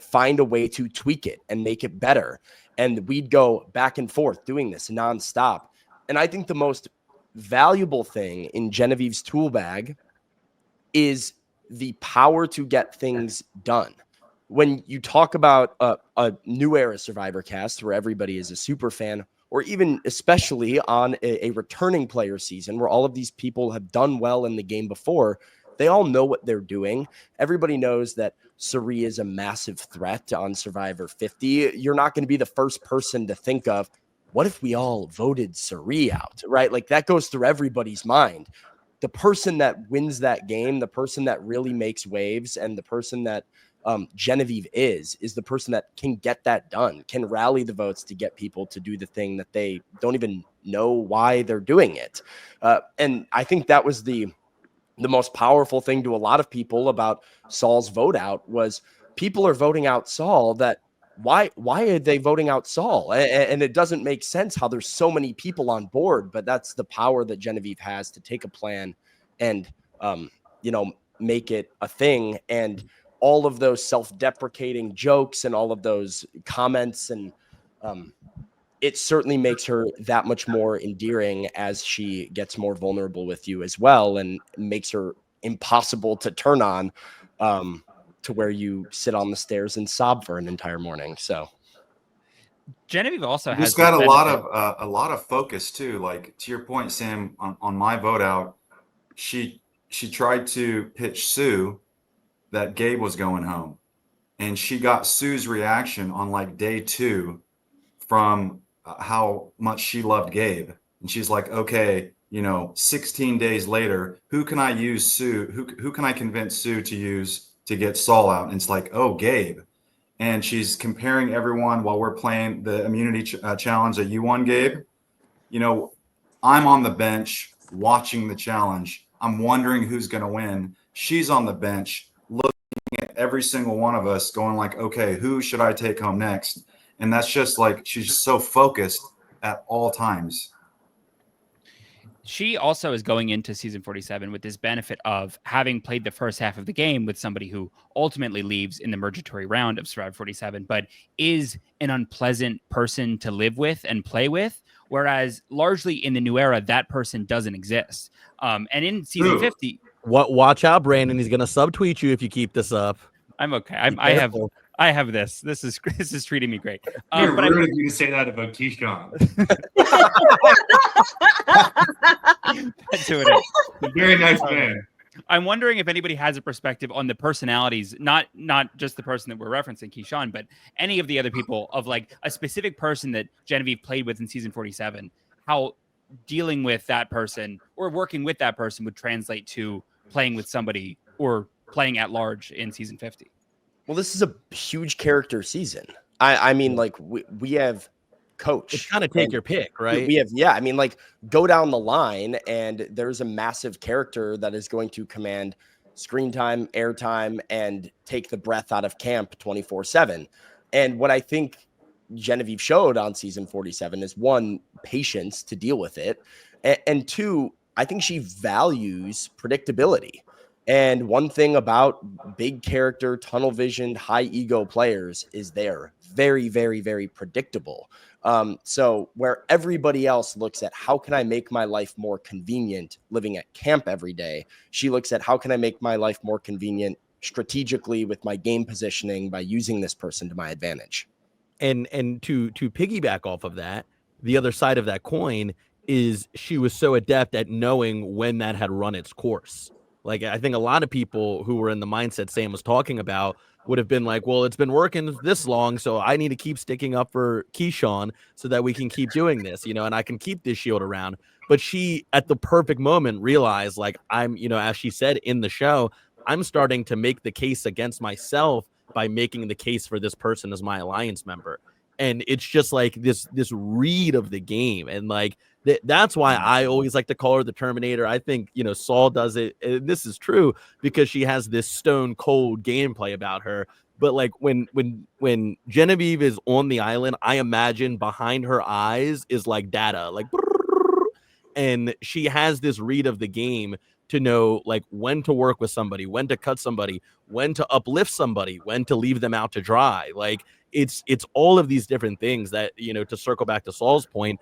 find a way to tweak it and make it better. And we'd go back and forth doing this nonstop. And I think the most valuable thing in Genevieve's tool bag is the power to get things done. When you talk about a new era Survivor cast where everybody is a super fan, or even especially on a returning player season where all of these people have done well in the game before, they all know what they're doing. Everybody knows that Suri is a massive threat on Survivor 50. You're not going to be the first person to think of, what if we all voted Suri out, right? That goes through everybody's mind. The person that wins that game, the person that really makes waves, and the person that Genevieve is the person that can get that done, can rally the votes to get people to do the thing that they don't even know why they're doing it. And I think that was the most powerful thing to a lot of people about Saul's vote out was people are voting out Saul that why are they voting out Saul? And it doesn't make sense how there's so many people on board, but that's the power that Genevieve has to take a plan and, make it a thing. And all of those self-deprecating jokes and all of those comments, and it certainly makes her that much more endearing as she gets more vulnerable with you as well, and makes her impossible to turn on to where you sit on the stairs and sob for an entire morning. So Genevieve also has just got a lot of focus too. To your point, Sam, on my vote out, she tried to pitch Sue that Gabe was going home, and she got Sue's reaction on day 2 from how much she loved Gabe. And she's like, okay, 16 days later, who can I use Sue? Who can I convince Sue to use to get Saul out? And it's oh, Gabe. And she's comparing everyone while we're playing the immunity challenge that you won, Gabe. I'm on the bench watching the challenge. I'm wondering who's going to win. She's on the bench looking at every single one of us going okay, who should I take home next? And that's just she's just so focused at all times. She also is going into season 47 with this benefit of having played the first half of the game with somebody who ultimately leaves in the mergatory round of Survivor 47, but is an unpleasant person to live with and play with. Whereas largely in the new era, that person doesn't exist. And in season 50, watch out, Brandon. He's going to subtweet you if you keep this up. I'm okay. I have this. This is treating me great. But rude of you to say that about Keyshawn. That's who it is. Very nice man. I'm wondering if anybody has a perspective on the personalities, not just the person that we're referencing, Keyshawn, but any of the other people of a specific person that Genevieve played with in season 47, how dealing with that person or working with that person would translate to playing with somebody or playing at large in season 50. Well, this is a huge character season. I mean, we have coach. It's kind of take your pick, right? We have, go down the line, and there's a massive character that is going to command screen time, airtime, and take the breath out of camp 24/7. And what I think Genevieve showed on season 47 is 1, patience to deal with it, and 2, I think she values predictability. And one thing about big character, tunnel visioned, high ego players is they're very, very, very predictable. So where everybody else looks at how can I make my life more convenient living at camp every day, she looks at how can I make my life more convenient strategically with my game positioning by using this person to my advantage. And to piggyback off of that, the other side of that coin is she was so adept at knowing when that had run its course. Like, I think a lot of people who were in the mindset Sam was talking about would have been like, well, it's been working this long, so I need to keep sticking up for Keyshawn so that we can keep doing this, and I can keep this shield around. But she, at the perfect moment, realized, like, I'm, as she said in the show, I'm starting to make the case against myself by making the case for this person as my alliance member. And it's just like this read of the game. And like, that's why I always like to call her the Terminator. I think, Saul does it. And this is true because she has this stone cold gameplay about her. But like when Genevieve is on the island, I imagine behind her eyes is like data, like, and she has this read of the game to know like when to work with somebody, when to cut somebody, when to uplift somebody, when to leave them out to dry. Like it's all of these different things that, to circle back to Saul's point,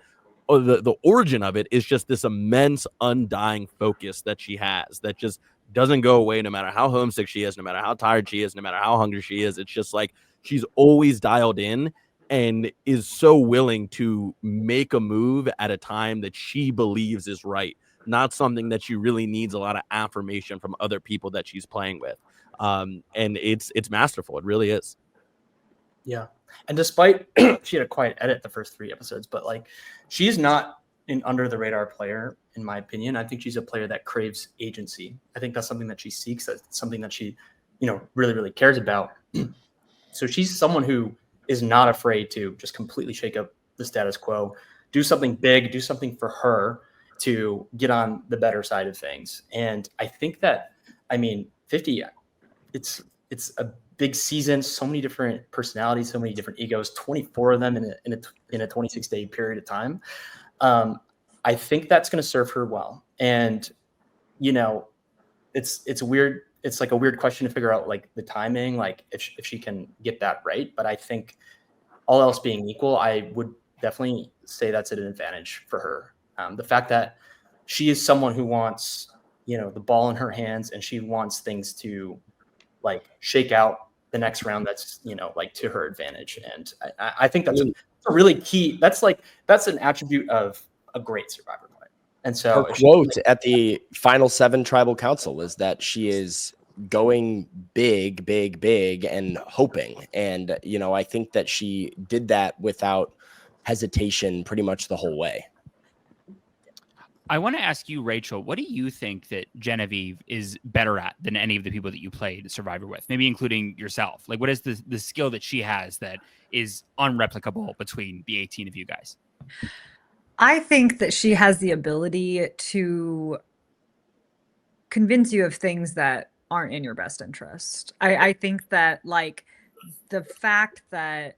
or the origin of it is just this immense undying focus that she has that just doesn't go away no matter how homesick she is, no matter how tired she is, no matter how hungry she is. It's just like she's always dialed in and is so willing to make a move at a time that she believes is right, not something that she really needs a lot of affirmation from other people that she's playing with. And it's masterful. It really is. Yeah. And despite she had a quiet edit the first 3 episodes, but like she's not an under the radar player, in my opinion. I think she's a player that craves agency. I think that's something that she seeks. That's something that she, really, really cares about. So she's someone who is not afraid to just completely shake up the status quo, do something big, do something for her to get on the better side of things. And I think that, 50, it's a big season, so many different personalities, so many different egos, 24 of them in a 26-day period of time. I think that's going to serve her well. And, it's weird. It's like a weird question to figure out, like the timing, like if she can get that right. But I think all else being equal, I would definitely say that's an advantage for her. The fact that she is someone who wants, the ball in her hands, and she wants things to like shake out the next round. That's, like to her advantage. And I think that's a really key. That's an attribute of a great Survivor player. And so her quote at the final 7 tribal council is that she is going big, big, big and hoping. And, I think that she did that without hesitation pretty much the whole way. I want to ask you, Rachel, what do you think that Genevieve is better at than any of the people that you played Survivor with, maybe including yourself? Like, what is the skill that she has that is unreplicable between the 18 of you guys? I think that she has the ability to convince you of things that aren't in your best interest. I think that, like, the fact that,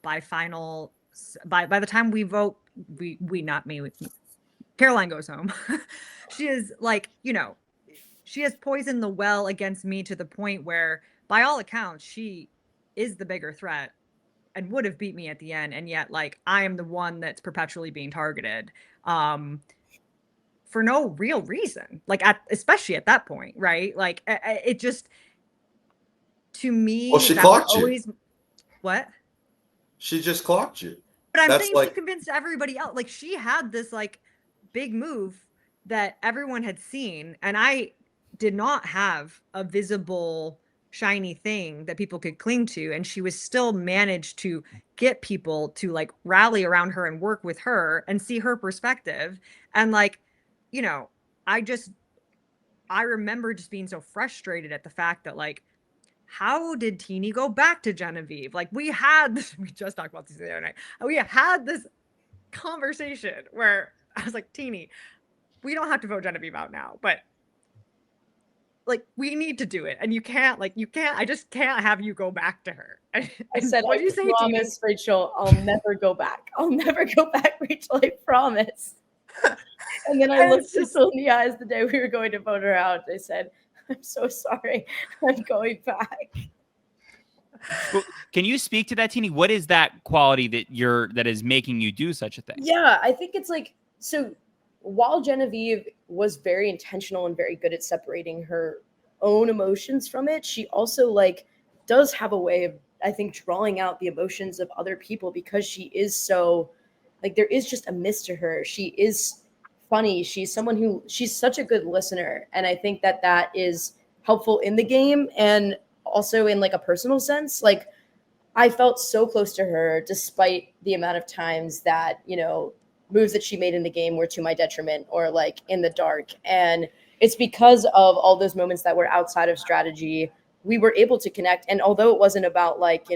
by the time we vote, not me, Caroline goes home. She is like, she has poisoned the well against me to the point where, by all accounts, she is the bigger threat and would have beat me at the end. And yet, like, I am the one that's perpetually being targeted for no real reason, like, especially at that point, right? Like, it just, to me, well, she clocked always, you. What? She just clocked you. But I'm saying, like, she convinced everybody else. Like, she had this, like, big move that everyone had seen, and I did not have a visible shiny thing that people could cling to, and she was still managed to get people to, like, rally around her and work with her and see her perspective. And, like, I remember just being so frustrated at the fact that, like, how did Teeny go back to Genevieve? Like, we just talked about this the other night. We had this conversation where I was like, Teeny, we don't have to vote Genevieve out now, but, like, we need to do it. And I just can't have you go back to her. I said, what did you say, promise, Teeny? Rachel, I'll never go back. I'll never go back, Rachel, I promise. And then I looked Crystal in the eyes the day we were going to vote her out. I said, I'm so sorry. I'm going back. Well, can you speak to that, Teeny? What is that quality that is making you do such a thing? Yeah, I think it's like, so while Genevieve was very intentional and very good at separating her own emotions from it, she also, like, does have a way of, I think, drawing out the emotions of other people, because she is so, like, there is just a miss to her. She is funny. She's someone she's such a good listener. And I think that is helpful in the game and also in like a personal sense. Like I felt so close to her despite the amount of times that, moves that she made in the game were to my detriment or like in the dark. And it's because of all those moments that were outside of strategy, we were able to connect. And although it wasn't about like,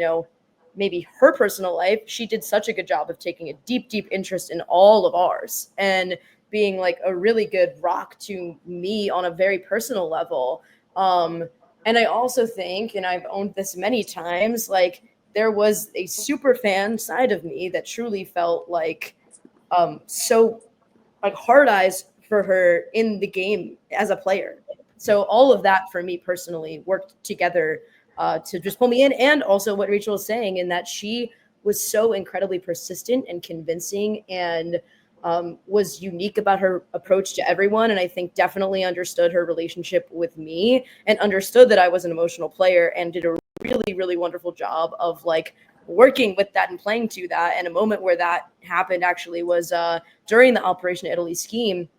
maybe her personal life, she did such a good job of taking a deep, deep interest in all of ours and being like a really good rock to me on a very personal level. And I also think, and I've owned this many times, like there was a super fan side of me that truly felt like so like hard eyes for her in the game as a player. So all of that for me personally worked together to just pull me in. And also what Rachel is saying in that she was so incredibly persistent and convincing and was unique about her approach to everyone. And I think definitely understood her relationship with me and understood that I was an emotional player and did a really, really wonderful job of like working with that and playing to that. And a moment where that happened actually was during the Operation Italy scheme,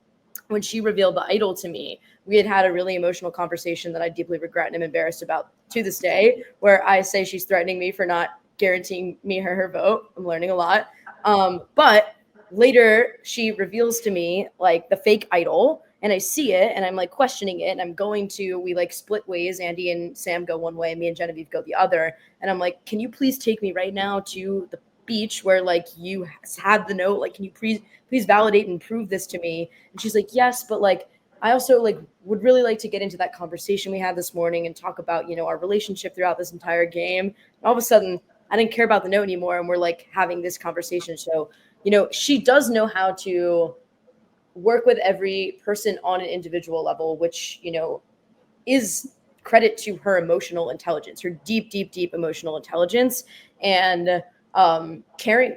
when she revealed the idol to me. We had a really emotional conversation that I deeply regret and am embarrassed about to this day, where I say she's threatening me for not guaranteeing me her vote. I'm learning a lot. But later she reveals to me like the fake idol, and I see it and I'm like questioning it, and we like split ways. Andy and Sam go one way, me and Genevieve go the other. And I'm like, can you please take me right now to the beach where like you had the note? Like, can you please validate and prove this to me? And she's like, yes, but like, I also like would really like to get into that conversation we had this morning and talk about, our relationship throughout this entire game. And all of a sudden I didn't care about the note anymore. And we're like having this conversation. So, she does know how to work with every person on an individual level, which, is credit to her emotional intelligence, her deep, deep, deep emotional intelligence, and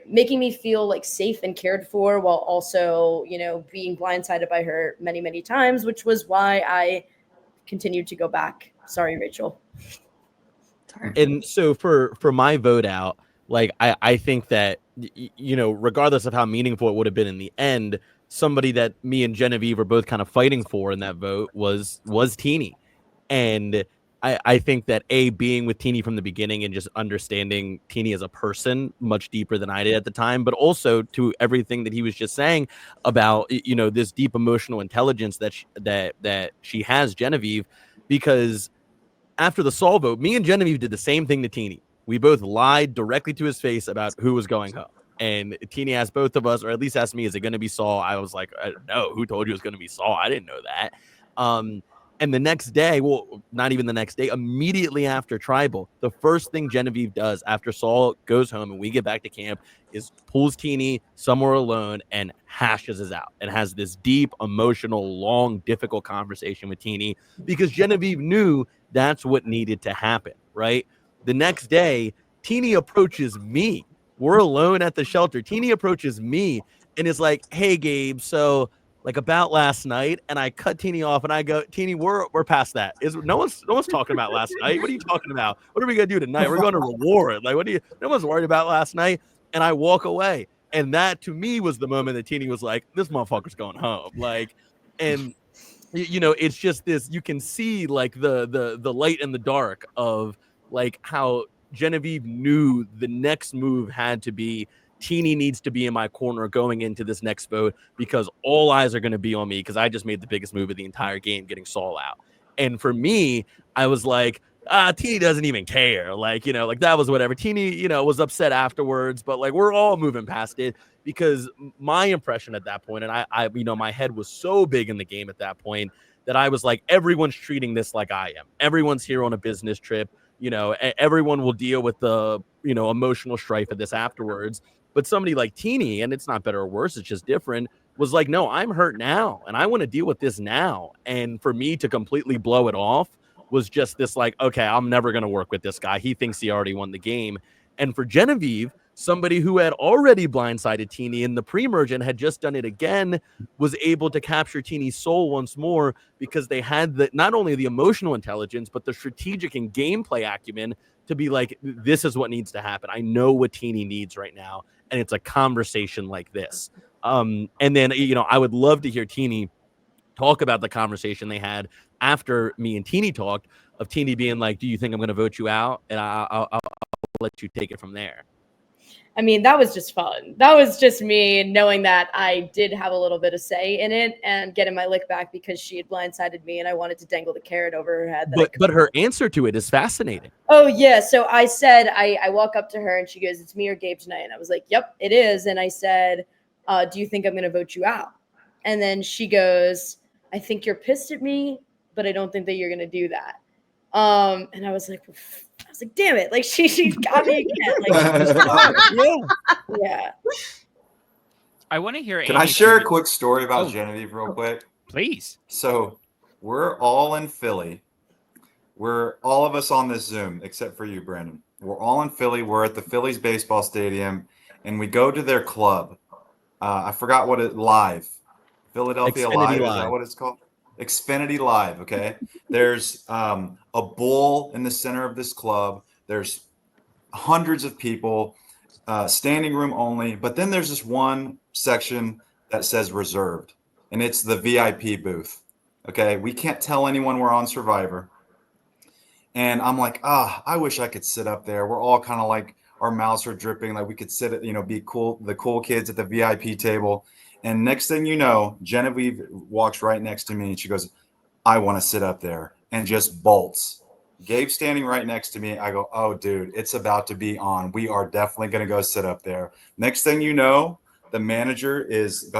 making me feel like safe and cared for, while also, being blindsided by her many, many times, which was why I continued to go back. Sorry, Rachel. And so for my vote out, like I think that regardless of how meaningful it would have been in the end, somebody that me and Genevieve were both kind of fighting for in that vote was Teeny. And I think that being with Teeny from the beginning and just understanding Teeny as a person much deeper than I did at the time, but also to everything that he was just saying about, this deep emotional intelligence that she has, Genevieve, because after the Saul vote, me and Genevieve did the same thing to Teeny. We both lied directly to his face about who was going home. And Teeny asked both of us, or at least asked me, is it going to be Saul? I was like, no, who told you it was going to be Saul? I didn't know that. And the next day, well, not even the next day, immediately after Tribal, the first thing Genevieve does after Saul goes home and we get back to camp is pulls Teeny somewhere alone and hashes us out and has this deep, emotional, long, difficult conversation with Teeny because Genevieve knew that's what needed to happen, right? The next day, Teeny approaches me. We're alone at the shelter. Teeny approaches me and is like, hey, Gabe, so like about last night, and I cut Teeny off and I go, Teeny, we're past that. No one's talking about last night. What are you talking about? What are we gonna do tonight? We're going to reward. Like, no one's worried about last night. And I walk away. And that to me was the moment that Teeny was like, this motherfucker's going home. Like, and it's just this, you can see like the light and the dark of like how Genevieve knew the next move had to be Teeny needs to be in my corner going into this next vote because all eyes are going to be on me because I just made the biggest move of the entire game, getting Saul out. And for me, I was like, Teeny doesn't even care. Like, like that was whatever. Teeny, was upset afterwards, but like we're all moving past it because my impression at that point, and I my head was so big in the game at that point that I was like, everyone's treating this like I am. Everyone's here on a business trip. Everyone will deal with the, emotional strife of this afterwards. But somebody like Teeny, and it's not better or worse, it's just different, was like, no, I'm hurt now, and I want to deal with this now. And for me to completely blow it off was just this like, okay, I'm never going to work with this guy. He thinks he already won the game. And for Genevieve, somebody who had already blindsided Teeny in the pre-merge and had just done it again, was able to capture Teeny's soul once more because they had not only the emotional intelligence, but the strategic and gameplay acumen to be like, this is what needs to happen. I know what Teeny needs right now. And it's a conversation like this. And then, I would love to hear Teeny talk about the conversation they had after me and Teeny talked, of Teeny being like, do you think I'm going to vote you out? And I'll let you take it from there. I mean, that was just fun. That was just me knowing that I did have a little bit of say in it and getting my lick back because she had blindsided me and I wanted to dangle the carrot over her head. But her answer to it is fascinating. Oh, yeah. So I said, I walk up to her and she goes, it's me or Gabe tonight. And I was like, yep, it is. And I said, do you think I'm going to vote you out? And then she goes, I think you're pissed at me, but I don't think that you're going to do that. And I was like, damn it. Like she got me again. Like, yeah. I want to hear. Can I share a quick story about Genevieve real quick? Please. So we're all in Philly. We're all of us on this Zoom, except for you, Brandon. We're all in Philly. We're at the Phillies baseball stadium, and we go to their club. I forgot what it live. Philadelphia Xfinity Live. Live. Is that what it's called? Xfinity Live. Okay. There's a bull in the center of this club. There's hundreds of people, standing room only. But then there's this one section that says reserved, and it's the VIP booth. Okay. We can't tell anyone we're on Survivor. And I'm like, I wish I could sit up there. We're all kind of like, our mouths are dripping. Like we could sit, be cool, the cool kids at the VIP table. And next thing you know, Genevieve walks right next to me and she goes, I want to sit up there, and just bolts. Gabe standing right next to me. I go, oh, dude, it's about to be on. We are definitely going to go sit up there. Next thing you know, the manager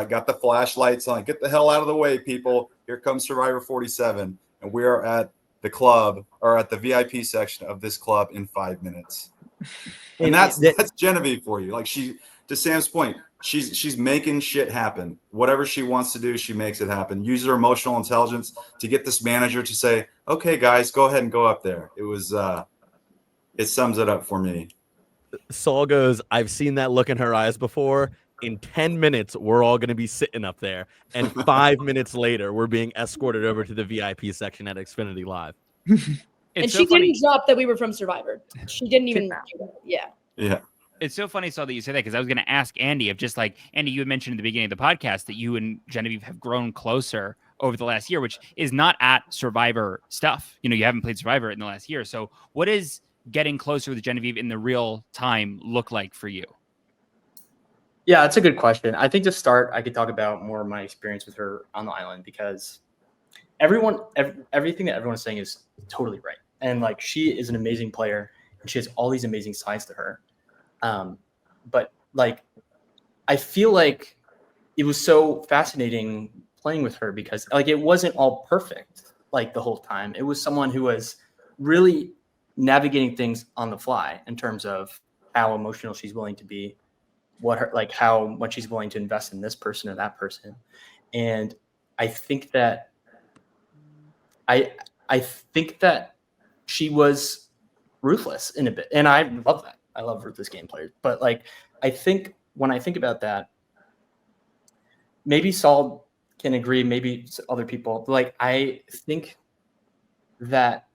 got the flashlights on. Get the hell out of the way, people. Here comes Survivor 47. And we are at the club, or at the VIP section of this club, in 5 minutes. And that's Genevieve for you. Like, to Sam's point, she's making shit happen. Whatever she wants to do, she makes it happen. Use her emotional intelligence to get this manager to say, okay, guys, go ahead and go up there. It sums it up for me. Saul goes, I've seen that look in her eyes before. In 10 minutes, we're all going to be sitting up there. And 5 minutes later, we're being escorted over to the VIP section at Xfinity Live. And she didn't drop that we were from Survivor. She didn't even do that. Yeah. Yeah. It's so funny, Saul, that you say that, because I was going to ask Andy, Andy, you had mentioned at the beginning of the podcast that you and Genevieve have grown closer over the last year, which is not at Survivor stuff. You haven't played Survivor in the last year. So what is getting closer with Genevieve in the real time look like for you? Yeah, it's a good question. I think to start, I could talk about more of my experience with her on the island, because everything that everyone's saying is totally right. And like, she is an amazing player and she has all these amazing sides to her. But like, I feel like it was so fascinating playing with her, because like, it wasn't all perfect like the whole time. It was someone who was really navigating things on the fly in terms of how emotional she's willing to be, how much she's willing to invest in this person or that person. And I think that I think that she was ruthless in a bit, and I love that. I love ruthless game players, but like, I think when I think about that, maybe Saul can agree, maybe other people, like, I think that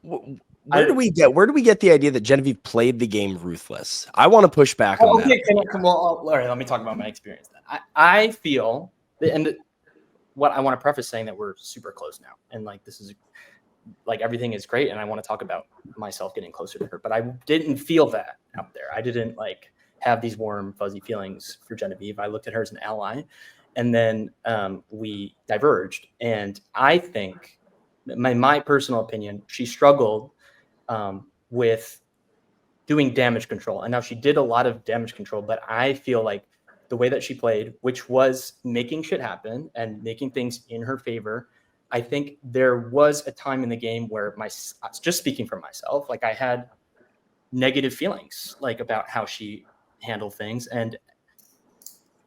where do we get the idea that Genevieve played the game ruthless? I want to push back on that. All right, let me talk about my experience then. I feel, and what I want to preface saying that we're super close now, and like, this is like, everything is great, and I want to talk about myself getting closer to her, but I didn't feel that out there. I didn't like have these warm, fuzzy feelings for Genevieve. I looked at her as an ally, and then we diverged. And I think, my personal opinion, she struggled with doing damage control. And now she did a lot of damage control, but I feel like the way that she played, which was making shit happen and making things in her favor, I think there was a time in the game where just speaking for myself, like, I had negative feelings like about how she handled things. And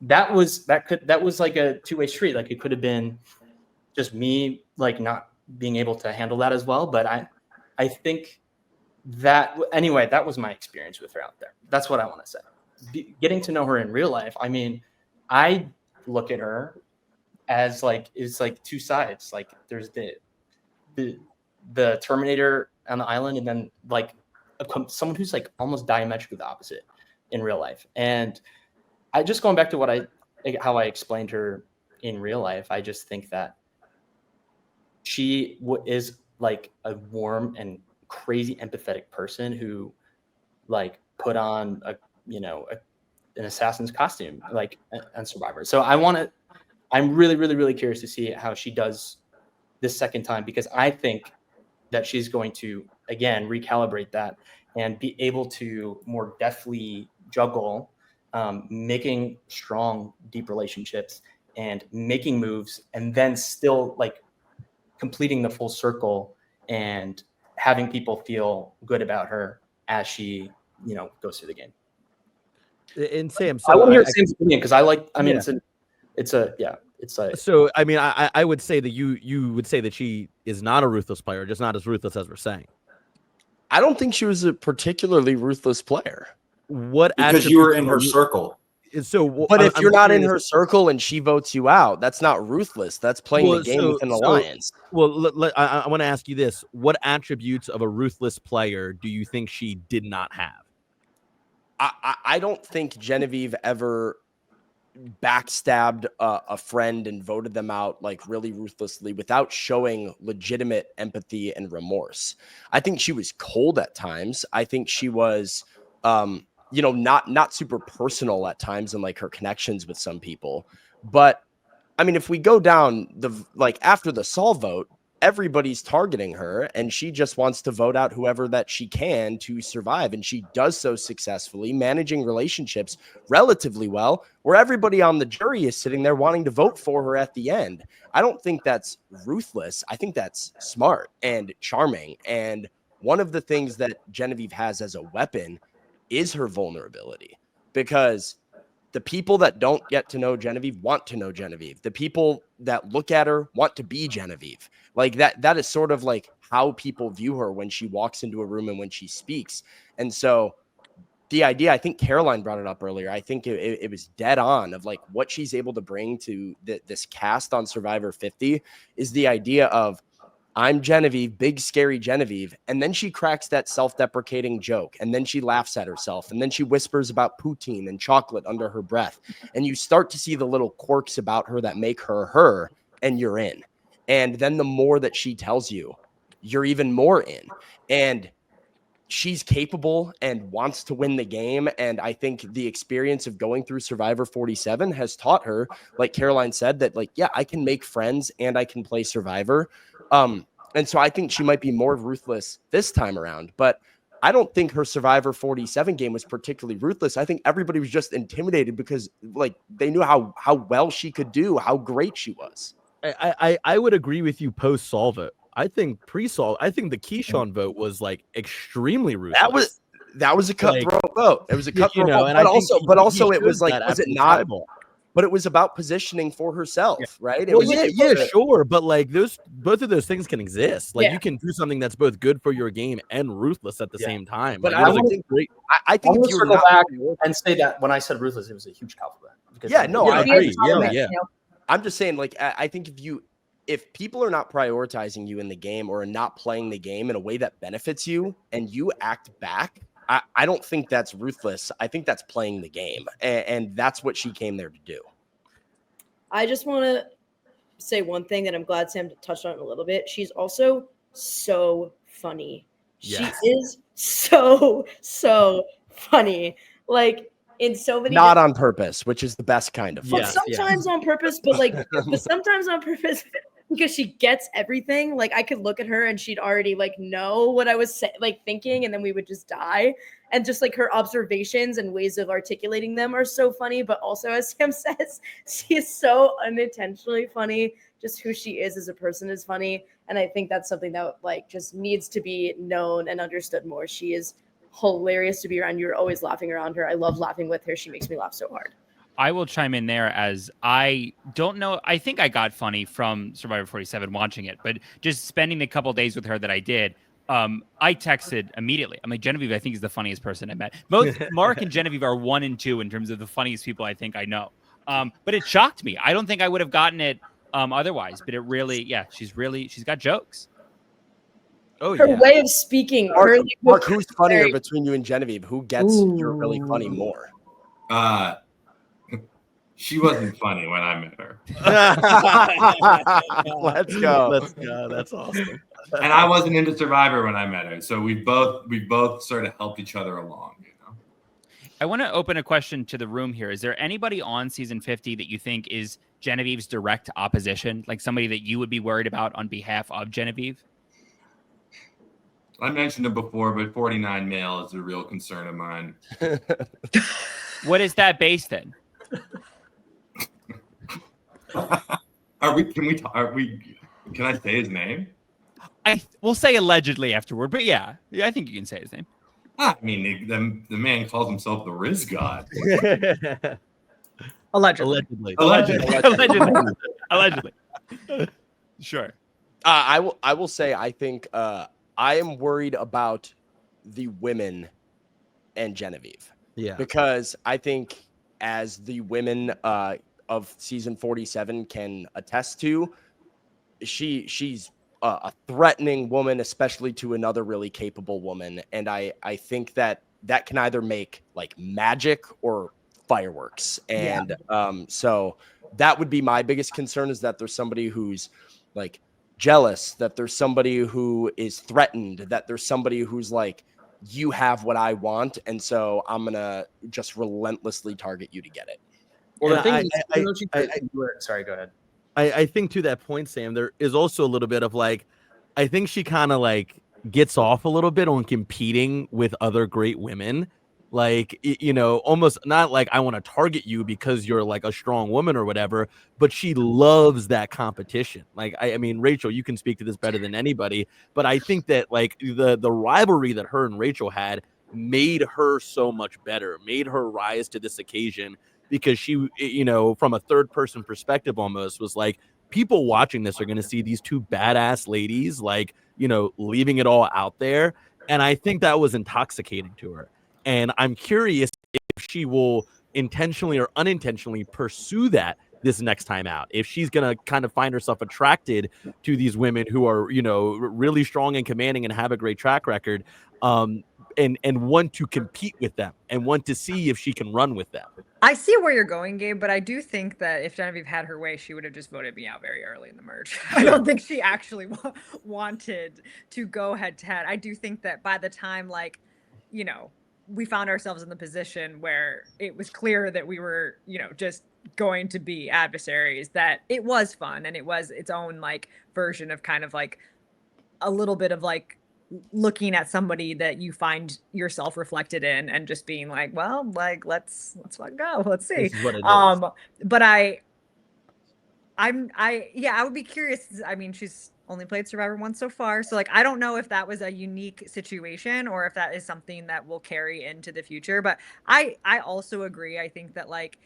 that was like a two-way street. Like, it could have been just me like not being able to handle that as well. But I think that, anyway, that was my experience with her out there. That's what I want to say. Getting to know her in real life, I mean, I look at her as like, it's like two sides. Like, there's the Terminator on the island, and then like someone who's like almost diametrically the opposite in real life. And I just going back to how I explained her in real life. I just think that she is like a warm and crazy empathetic person who like put on an assassin's costume like on Survivor. So I'm really, really, really curious to see how she does this second time, because I think that she's going to, again, recalibrate that and be able to more deftly juggle making strong, deep relationships and making moves, and then still like completing the full circle and having people feel good about her as she, goes through the game. And Sam, I want to hear Sam's opinion, because So I mean, I would say that you would say that she is not a ruthless player, just not as ruthless as we're saying. I don't think she was a particularly ruthless player. Because you were in her circle. So, but if you're not in her circle and she votes you out, that's not ruthless. That's playing the game with an alliance. Well, I want to ask you this: what attributes of a ruthless player do you think she did not have? I don't think Genevieve ever backstabbed a friend and voted them out like really ruthlessly without showing legitimate empathy and remorse. I think she was cold at times. I think she was not super personal at times in like her connections with some people. But I mean, if we go down after the Saul vote, everybody's targeting her and she just wants to vote out whoever that she can to survive. And she does so successfully, managing relationships relatively well, where everybody on the jury is sitting there wanting to vote for her at the end. I don't think that's ruthless. I think that's smart and charming. And one of the things that Genevieve has as a weapon is her vulnerability, because the people that don't get to know Genevieve want to know Genevieve. The people that look at her want to be Genevieve. Like that is sort of like how people view her when she walks into a room and when she speaks. And so the idea, I think Caroline brought it up earlier. I think it was dead on of like what she's able to bring to this cast on Survivor 50 is the idea of, I'm Genevieve, big scary Genevieve. And then she cracks that self-deprecating joke. And then she laughs at herself. And then she whispers about poutine and chocolate under her breath. And you start to see the little quirks about her that make her her, and you're in. And then the more that she tells you, you're even more in. And she's capable and wants to win the game. And I think the experience of going through Survivor 47 has taught her, like Caroline said, that like, yeah, I can make friends and I can play Survivor. And so I think she might be more ruthless this time around, but I don't think her Survivor 47 game was particularly ruthless. I think everybody was just intimidated because like they knew how well she could do, how great she was. I would agree with you post Saul vote. I think pre-Saul, I think the Keyshawn vote was like extremely ruthless. That was a cutthroat vote. It was a cutthroat vote, and but also it was like, was it not? Tribal. But it was about positioning for herself, right? Sure. But like both of those things can exist. Like you can do something that's both good for your game and ruthless at the same time. But like, I think if you circle back and say that when I said ruthless, it was a huge compliment. I agree. Yeah. I'm just saying, like, I think if people are not prioritizing you in the game or are not playing the game in a way that benefits you and you act back, I don't think that's ruthless. I think that's playing the game. And that's what she came there to do. I just want to say one thing that I'm glad Sam touched on a little bit. She's also so funny. Yes. She is so funny. Like in so many not on purpose, which is the best kind of fun. Sometimes on purpose, but sometimes on purpose because she gets everything. Like I could look at her and she'd already like know what I was thinking, and then we would just die. And just like her observations and ways of articulating them are so funny, but also as Sam says, she is so unintentionally funny. Just who she is as a person is funny, and I think that's something that like just needs to be known and understood more. She is hilarious to be around. You're always laughing around her. I love laughing with her. She makes me laugh so hard. I will chime in there as I don't know. I think I got funny from Survivor 47 watching it, but just spending the couple days with her that I did, I texted immediately. I'm like, Genevieve, I think is the funniest person I met. Both Mark and Genevieve are 1 and 2 in terms of the funniest people I think I know. But it shocked me. I don't think I would have gotten it otherwise, but it really, she's got jokes. Oh, her way of speaking. Mark, who's funnier between you and Genevieve? Who gets you're really funny more? She wasn't funny when I met her. Let's go. Let's go. That's awesome. And I wasn't into Survivor when I met her. So we both sort of helped each other along, you know. I want to open a question to the room here. Is there anybody on season 50 that you think is Genevieve's direct opposition, like somebody that you would be worried about on behalf of Genevieve? I mentioned it before, but 49 male is a real concern of mine. What is that based in? Can I say his name? We'll say allegedly afterward, but yeah, I think you can say his name. I mean, the man calls himself the Riz God. Allegedly. Allegedly. Sure. I will say I think I am worried about the women and Genevieve. Yeah. Because I think as the women of season 47 can attest to, she's a threatening woman, especially to another really capable woman. And I think that can either make like magic or fireworks. And so that would be my biggest concern, is that there's somebody who's like jealous, that there's somebody who is threatened, that there's somebody who's like, you have what I want, and so I'm gonna just relentlessly target you to get it. Well, the And thing is, sorry, go ahead. I think to that point, Sam, there is also a little bit of like, I think she kind of like gets off a little bit on competing with other great women. Like, you know, almost not like I want to target you because you're like a strong woman or whatever, but she loves that competition. Like, I mean, Rachel, you can speak to this better than anybody, but I think that like the rivalry that her and Rachel had made her so much better, made her rise to this occasion, because she, you know, from a third person perspective almost was like, people watching this are going to see these two badass ladies, like, you know, leaving it all out there. And I think that was intoxicating to her. And I'm curious if she will intentionally or unintentionally pursue that this next time out. If she's going to kind of find herself attracted to these women who are, you know, really strong and commanding and have a great track record, and want to compete with them and want to see if she can run with them. I see where you're going, Gabe, but I do think that if Genevieve had her way, she would have just voted me out very early in the merge. I don't think she actually wanted to go head to head. I do think that by the time, like, you know, we found ourselves in the position where it was clear that we were, you know, just going to be adversaries, that it was fun and it was its own like version of kind of like a little bit of like looking at somebody that you find yourself reflected in and just being like, well, like let's go, let's see. But I would be curious. I mean, she's only played Survivor once so far, so like I don't know if that was a unique situation or if that is something that will carry into the future. But I also agree. I think that like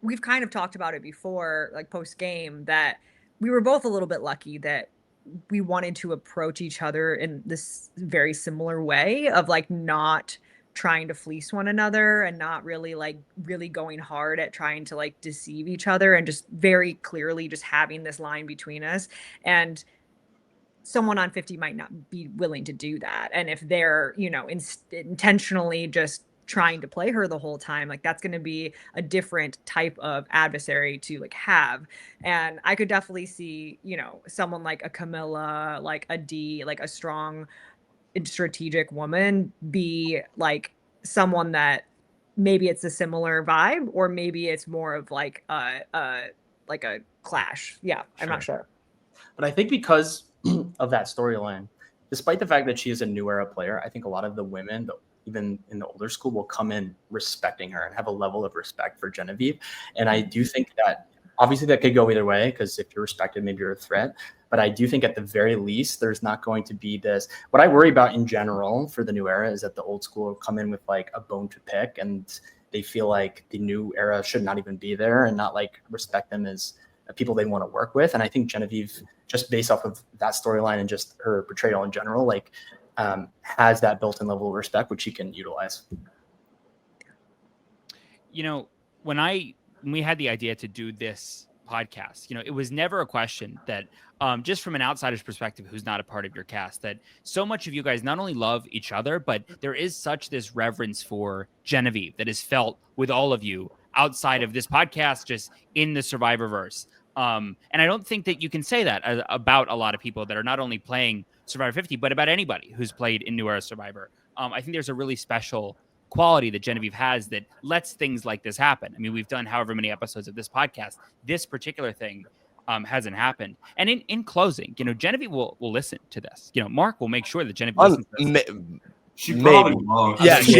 we've kind of talked about it before, like post game, that we were both a little bit lucky that we wanted to approach each other in this very similar way of like not trying to fleece one another and not really going hard at trying to like deceive each other, and just very clearly just having this line between us. And someone on 50 might not be willing to do that. And if they're, you know, intentionally just trying to play her the whole time, like that's going to be a different type of adversary to like have. And I could definitely see, you know, someone like a Camilla, like a D, like a strong strategic woman be like someone that maybe it's a similar vibe, or maybe it's more of like a clash. Yeah, I'm not sure. But I think because of that storyline, despite the fact that she is a new era player, I think a lot of the women, even in the older school, will come in respecting her and have a level of respect for Genevieve. And I do think that obviously that could go either way, because if you're respected, maybe you're a threat. But I do think at the very least, there's not going to be this. What I worry about in general for the new era is that the old school will come in with like a bone to pick, and they feel like the new era should not even be there and not like respect them as people they want to work with. And I think Genevieve, just based off of that storyline and just her portrayal in general, like has that built-in level of respect, which she can utilize. You know, when we had the idea to do this podcast, you know, it was never a question that just from an outsider's perspective, who's not a part of your cast, that so much of you guys not only love each other, but there is such this reverence for Genevieve that is felt with all of you outside of this podcast, just in the Survivorverse. And I don't think that you can say that about a lot of people that are not only playing Survivor 50, but about anybody who's played in New Era Survivor. I think there's a really special quality that Genevieve has that lets things like this happen. I mean, we've done however many episodes of this podcast. This particular thing hasn't happened. And in closing, Genevieve will listen to this. Mark will make sure that Genevieve listens to this. She probably won't. Yeah, she's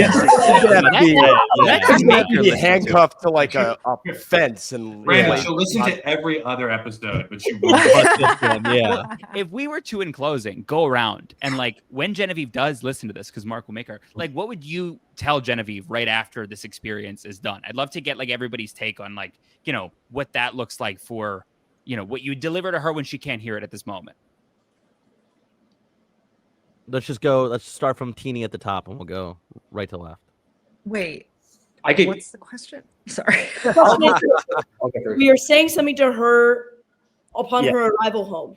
gonna be handcuffed to like a fence and Brandon, she'll listen to every other episode, but she won't. Yeah. If we were to, in closing, go around and like when Genevieve does listen to this, because Mark will make her, like, what would you tell Genevieve right after this experience is done? I'd love to get like everybody's take on like, what that looks like for, what you deliver to her when she can't hear it at this moment. Let's start from Teeny at the top and we'll go right to left. Wait, I what's the question? Sorry. We are saying something to her upon her arrival home.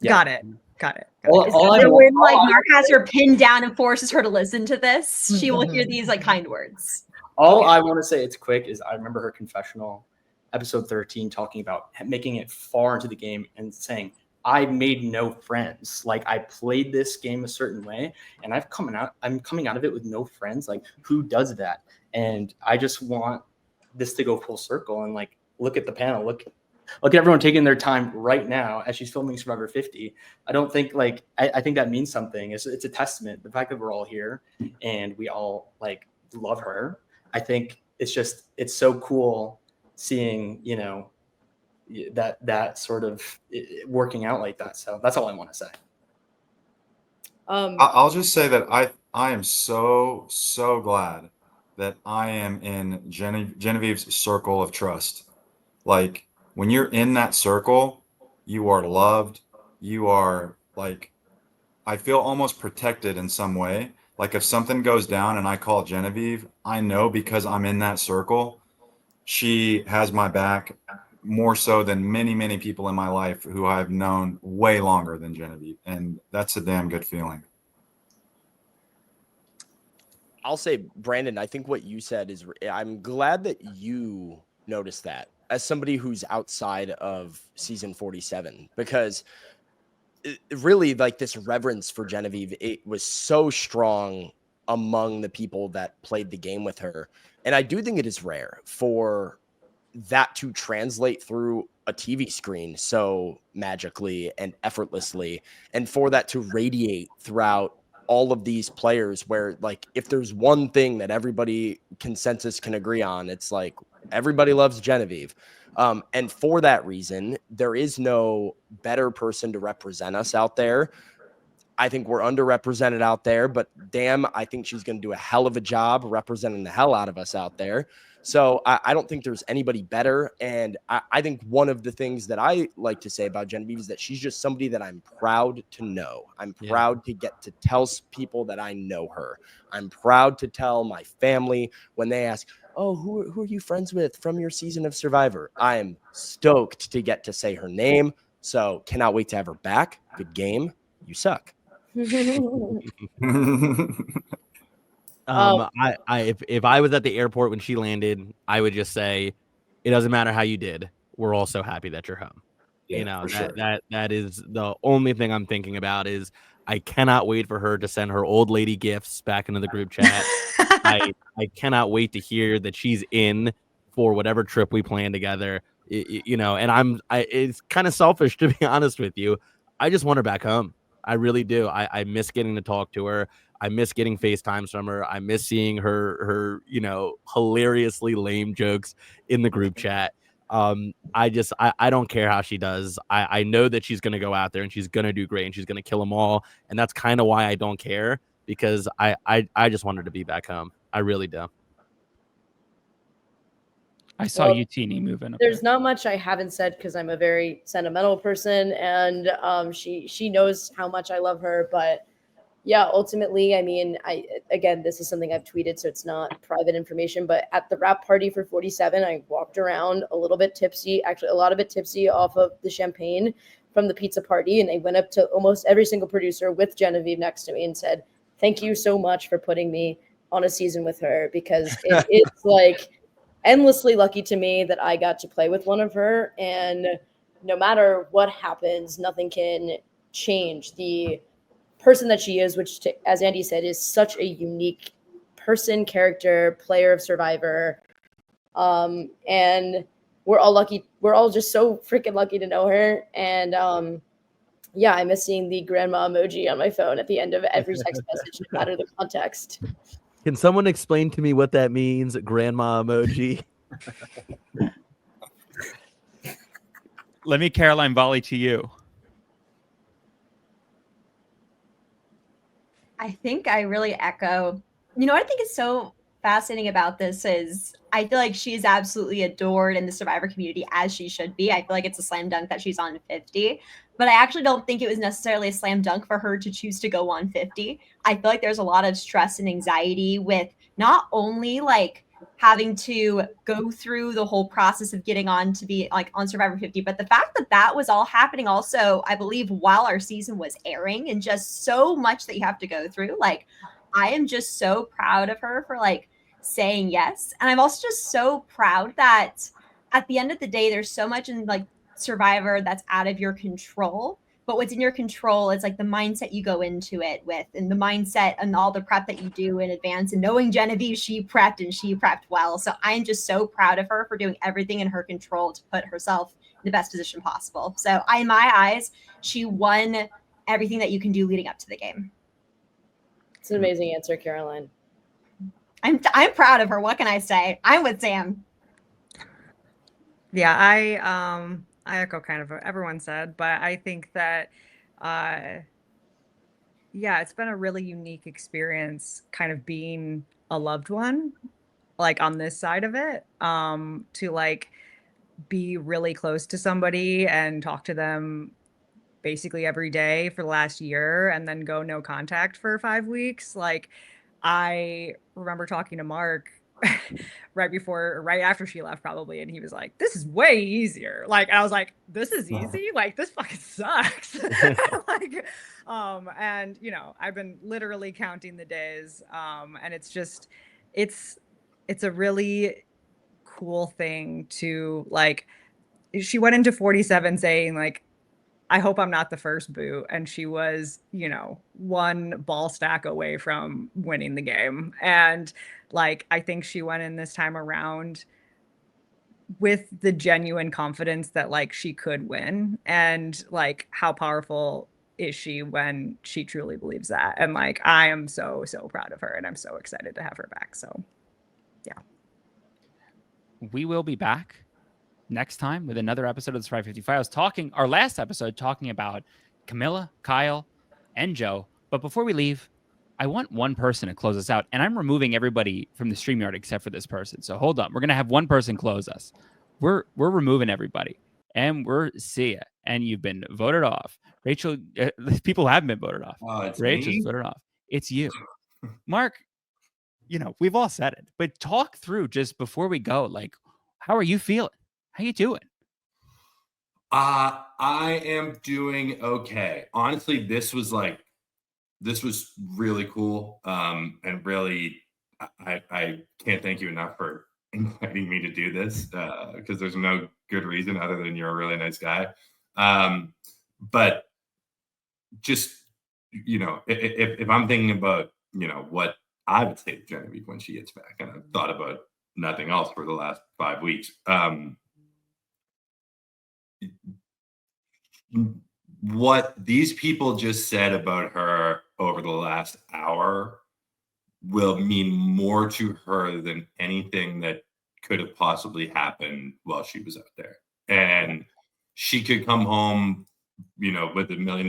Got it. So when like Mark has her pinned down and forces her to listen to this, she will hear these like kind words. All I want to say, it's quick, is I remember her confessional, episode 13, talking about making it far into the game and saying, I made no friends. Like, I played this game a certain way, and I'm coming out of it with no friends. Like, who does that? And I just want this to go full circle and like look at the panel. Look at everyone taking their time right now as she's filming Survivor 50. I don't think like I think that means something. It's a testament. The fact that we're all here and we all like love her. I think it's so cool seeing, that sort of working out like that. So that's all I want to say. I'll just say that I am so glad that I am in Genevieve's circle of trust. Like, when you're in that circle, you are loved. You are like, I feel almost protected in some way. Like, if something goes down and I call Genevieve, I know because I'm in that circle, she has my back more so than many, many people in my life who I've known way longer than Genevieve. And that's a damn good feeling. I'll say, Brandon, I think what you said is, I'm glad that you noticed that as somebody who's outside of season 47, because really, like, this reverence for Genevieve, it was so strong among the people that played the game with her. And I do think it is rare for that to translate through a TV screen so magically and effortlessly, and for that to radiate throughout all of these players, where, like, if there's one thing that everybody consensus can agree on, it's like everybody loves Genevieve. And for that reason, there is no better person to represent us out there. I think we're underrepresented out there, but damn, I think she's going to do a hell of a job representing the hell out of us out there. So I don't think there's anybody better. And I think one of the things that I like to say about Genevieve is that she's just somebody that I'm proud to know. I'm proud to get to tell people that I know her. I'm proud to tell my family when they ask, oh, who are you friends with from your season of Survivor? I am stoked to get to say her name. So cannot wait to have her back. Good game. You suck. If I was at the airport when she landed, I would just say, it doesn't matter how you did. We're all so happy that you're home. Yeah, sure. that is the only thing I'm thinking about. Is I cannot wait for her to send her old lady gifts back into the group chat. I cannot wait to hear that she's in for whatever trip we plan together. And it's kind of selfish, to be honest with you. I just want her back home. I really do. I miss getting to talk to her. I miss getting FaceTimes from her. I miss seeing her hilariously lame jokes in the group chat. I don't care how she does. I know that she's going to go out there and she's going to do great and she's going to kill them all. And that's kind of why I don't care, because I just want her to be back home. I really do. I saw you, Teeny, moving up. There's not much I haven't said because I'm a very sentimental person, and she knows how much I love her. But yeah, ultimately, I mean, again, this is something I've tweeted, so it's not private information. But at the wrap party for 47, I walked around a little bit tipsy, actually a lot of it tipsy off of the champagne from the pizza party, and I went up to almost every single producer with Genevieve next to me and said, "Thank you so much for putting me on a season with her," because it's like, endlessly lucky to me that I got to play with one of her. And no matter what happens, nothing can change the person that she is, which, as Andy said, is such a unique person, character, player of Survivor. And we're all lucky. We're all just so freaking lucky to know her. And yeah, I miss seeing the grandma emoji on my phone at the end of every text message, no matter the context. Can someone explain to me what that means, grandma emoji? Let me Caroline volley to you. I think I really echo. You know what I think is so fascinating about this is I feel like she is absolutely adored in the Survivor community, as she should be. I feel like it's a slam dunk that she's on 50, but I actually don't think it was necessarily a slam dunk for her to choose to go on 50. I feel like there's a lot of stress and anxiety with not only like having to go through the whole process of getting on to be like on Survivor 50, but the fact that that was all happening also, I believe, while our season was airing, and just so much that you have to go through. Like, I am just so proud of her for like saying yes. And I'm also just so proud that at the end of the day, there's so much in like Survivor that's out of your control. But what's in your control is like the mindset you go into it with, and the mindset and all the prep that you do in advance. And knowing Genevieve, she prepped well. So I'm just so proud of her for doing everything in her control to put herself in the best position possible. So in my eyes, she won everything that you can do leading up to the game. It's an amazing answer, Caroline. I'm proud of her. What can I say? I'm with Sam. Yeah, I echo kind of what everyone said, but I think that yeah, it's been a really unique experience kind of being a loved one, like on this side of it, to like be really close to somebody and talk to them basically every day for the last year and then go no contact for 5 weeks. Like, I remember talking to Mark right after she left probably, and he was like, this is way easier. Like, I was like, this is easy? Like, this fucking sucks. Like, and you know, I've been literally counting the days, and it's just, it's a really cool thing to like, she went into 47 saying like, I hope I'm not the first boot. And she was, you know, one ball stack away from winning the game. And like, I think she went in this time around with the genuine confidence that like she could win. And like, how powerful is she when she truly believes that? And like, I am so proud of her, and I'm so excited to have her back. So yeah. We will be back next time with another episode of the Survivor 50 Files, our last episode talking about Camilla, Kyle, and Joe. But before we leave, I want one person to close us out, and I'm removing everybody from the StreamYard except for this person. So hold on, we're gonna have one person close us. We're removing everybody, and we're see ya. And you've been voted off. Rachel, people haven't been voted off. Rachel's voted off. It's you, Mark. You know, we've all said it, but talk through just before we go. Like, how are you feeling? How you doing? I am doing okay. Honestly, this was really cool. And really, I can't thank you enough for inviting me to do this, because there's no good reason other than you're a really nice guy. But just, you know, if I'm thinking about, you know, what I would say to Genevieve when she gets back, and I've thought about nothing else for the last 5 weeks. What these people just said about her over the last hour will mean more to her than anything that could have possibly happened while she was out there. And she could come home, you know, with $1 million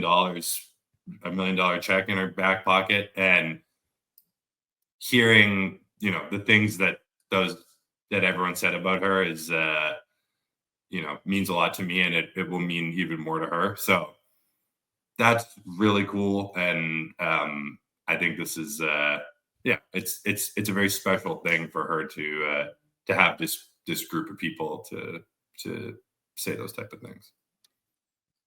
check in her back pocket, and hearing, you know, the things that everyone said about her is, you know, means a lot to me, and it will mean even more to her. So that's really cool. And I think this is, it's a very special thing for her to have this group of people to say those type of things.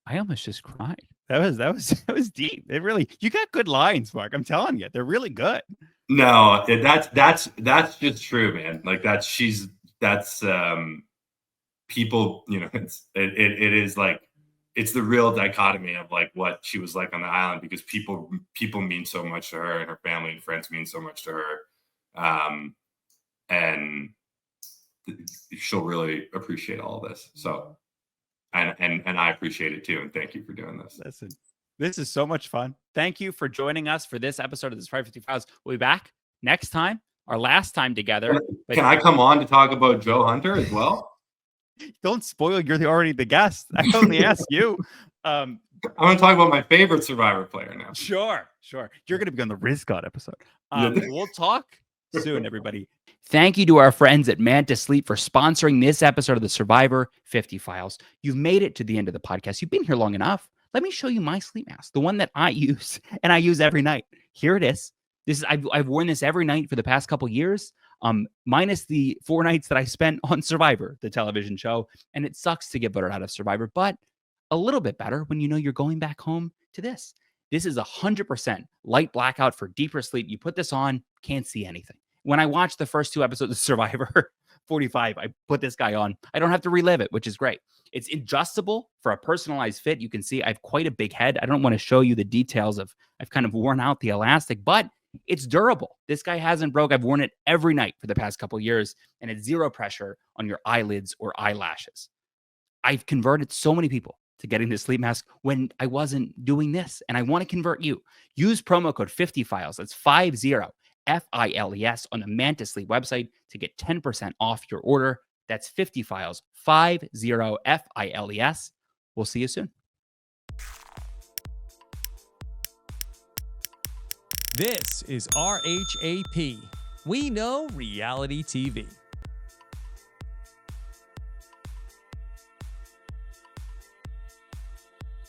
I almost just cried. That was deep. It really, you got good lines, Mark. I'm telling you, they're really good. No, that's just true, man. Like, that's that's people, it is like, it's the real dichotomy of like what she was like on the island, because people mean so much to her, and her family and friends mean so much to her. And she'll really appreciate all of this. So, and I appreciate it too. And thank you for doing this. Listen, this is so much fun. Thank you for joining us for this episode of the Survivor 50 Files. We'll be back next time, our last time together. Can I come on to talk about Joe Hunter as well? Don't spoil. You're already the guest. I only asked you. I'm going to talk about my favorite Survivor player now. Sure. You're going to be on the Riz God episode. We'll talk soon, everybody. Thank you to our friends at Manta Sleep for sponsoring this episode of the Survivor 50 Files. You've made it to the end of the podcast. You've been here long enough. Let me show you my sleep mask, the one that I use, and I use every night. Here it is. I've worn this every night for the past couple years, minus the 4 nights that I spent on Survivor, the television show. And it sucks to get voted out of Survivor, but a little bit better when you know you're going back home to this. This is 100% light blackout for deeper sleep. You put this on, can't see anything. When I watched the first 2 episodes of Survivor 45, I put this guy on. I don't have to relive it, which is great. It's adjustable for a personalized fit. You can see I have quite a big head. I don't want to show you the details of, I've kind of worn out the elastic, but it's durable. This guy hasn't broke. I've worn it every night for the past couple of years, and it's zero pressure on your eyelids or eyelashes. I've converted so many people to getting this sleep mask when I wasn't doing this, and I want to convert you. Use promo code 50files. That's 50 FILES on the Manta Sleep website to get 10% off your order. That's 50 files, 50 FILES. We'll see you soon. This is RHAP. We know reality TV.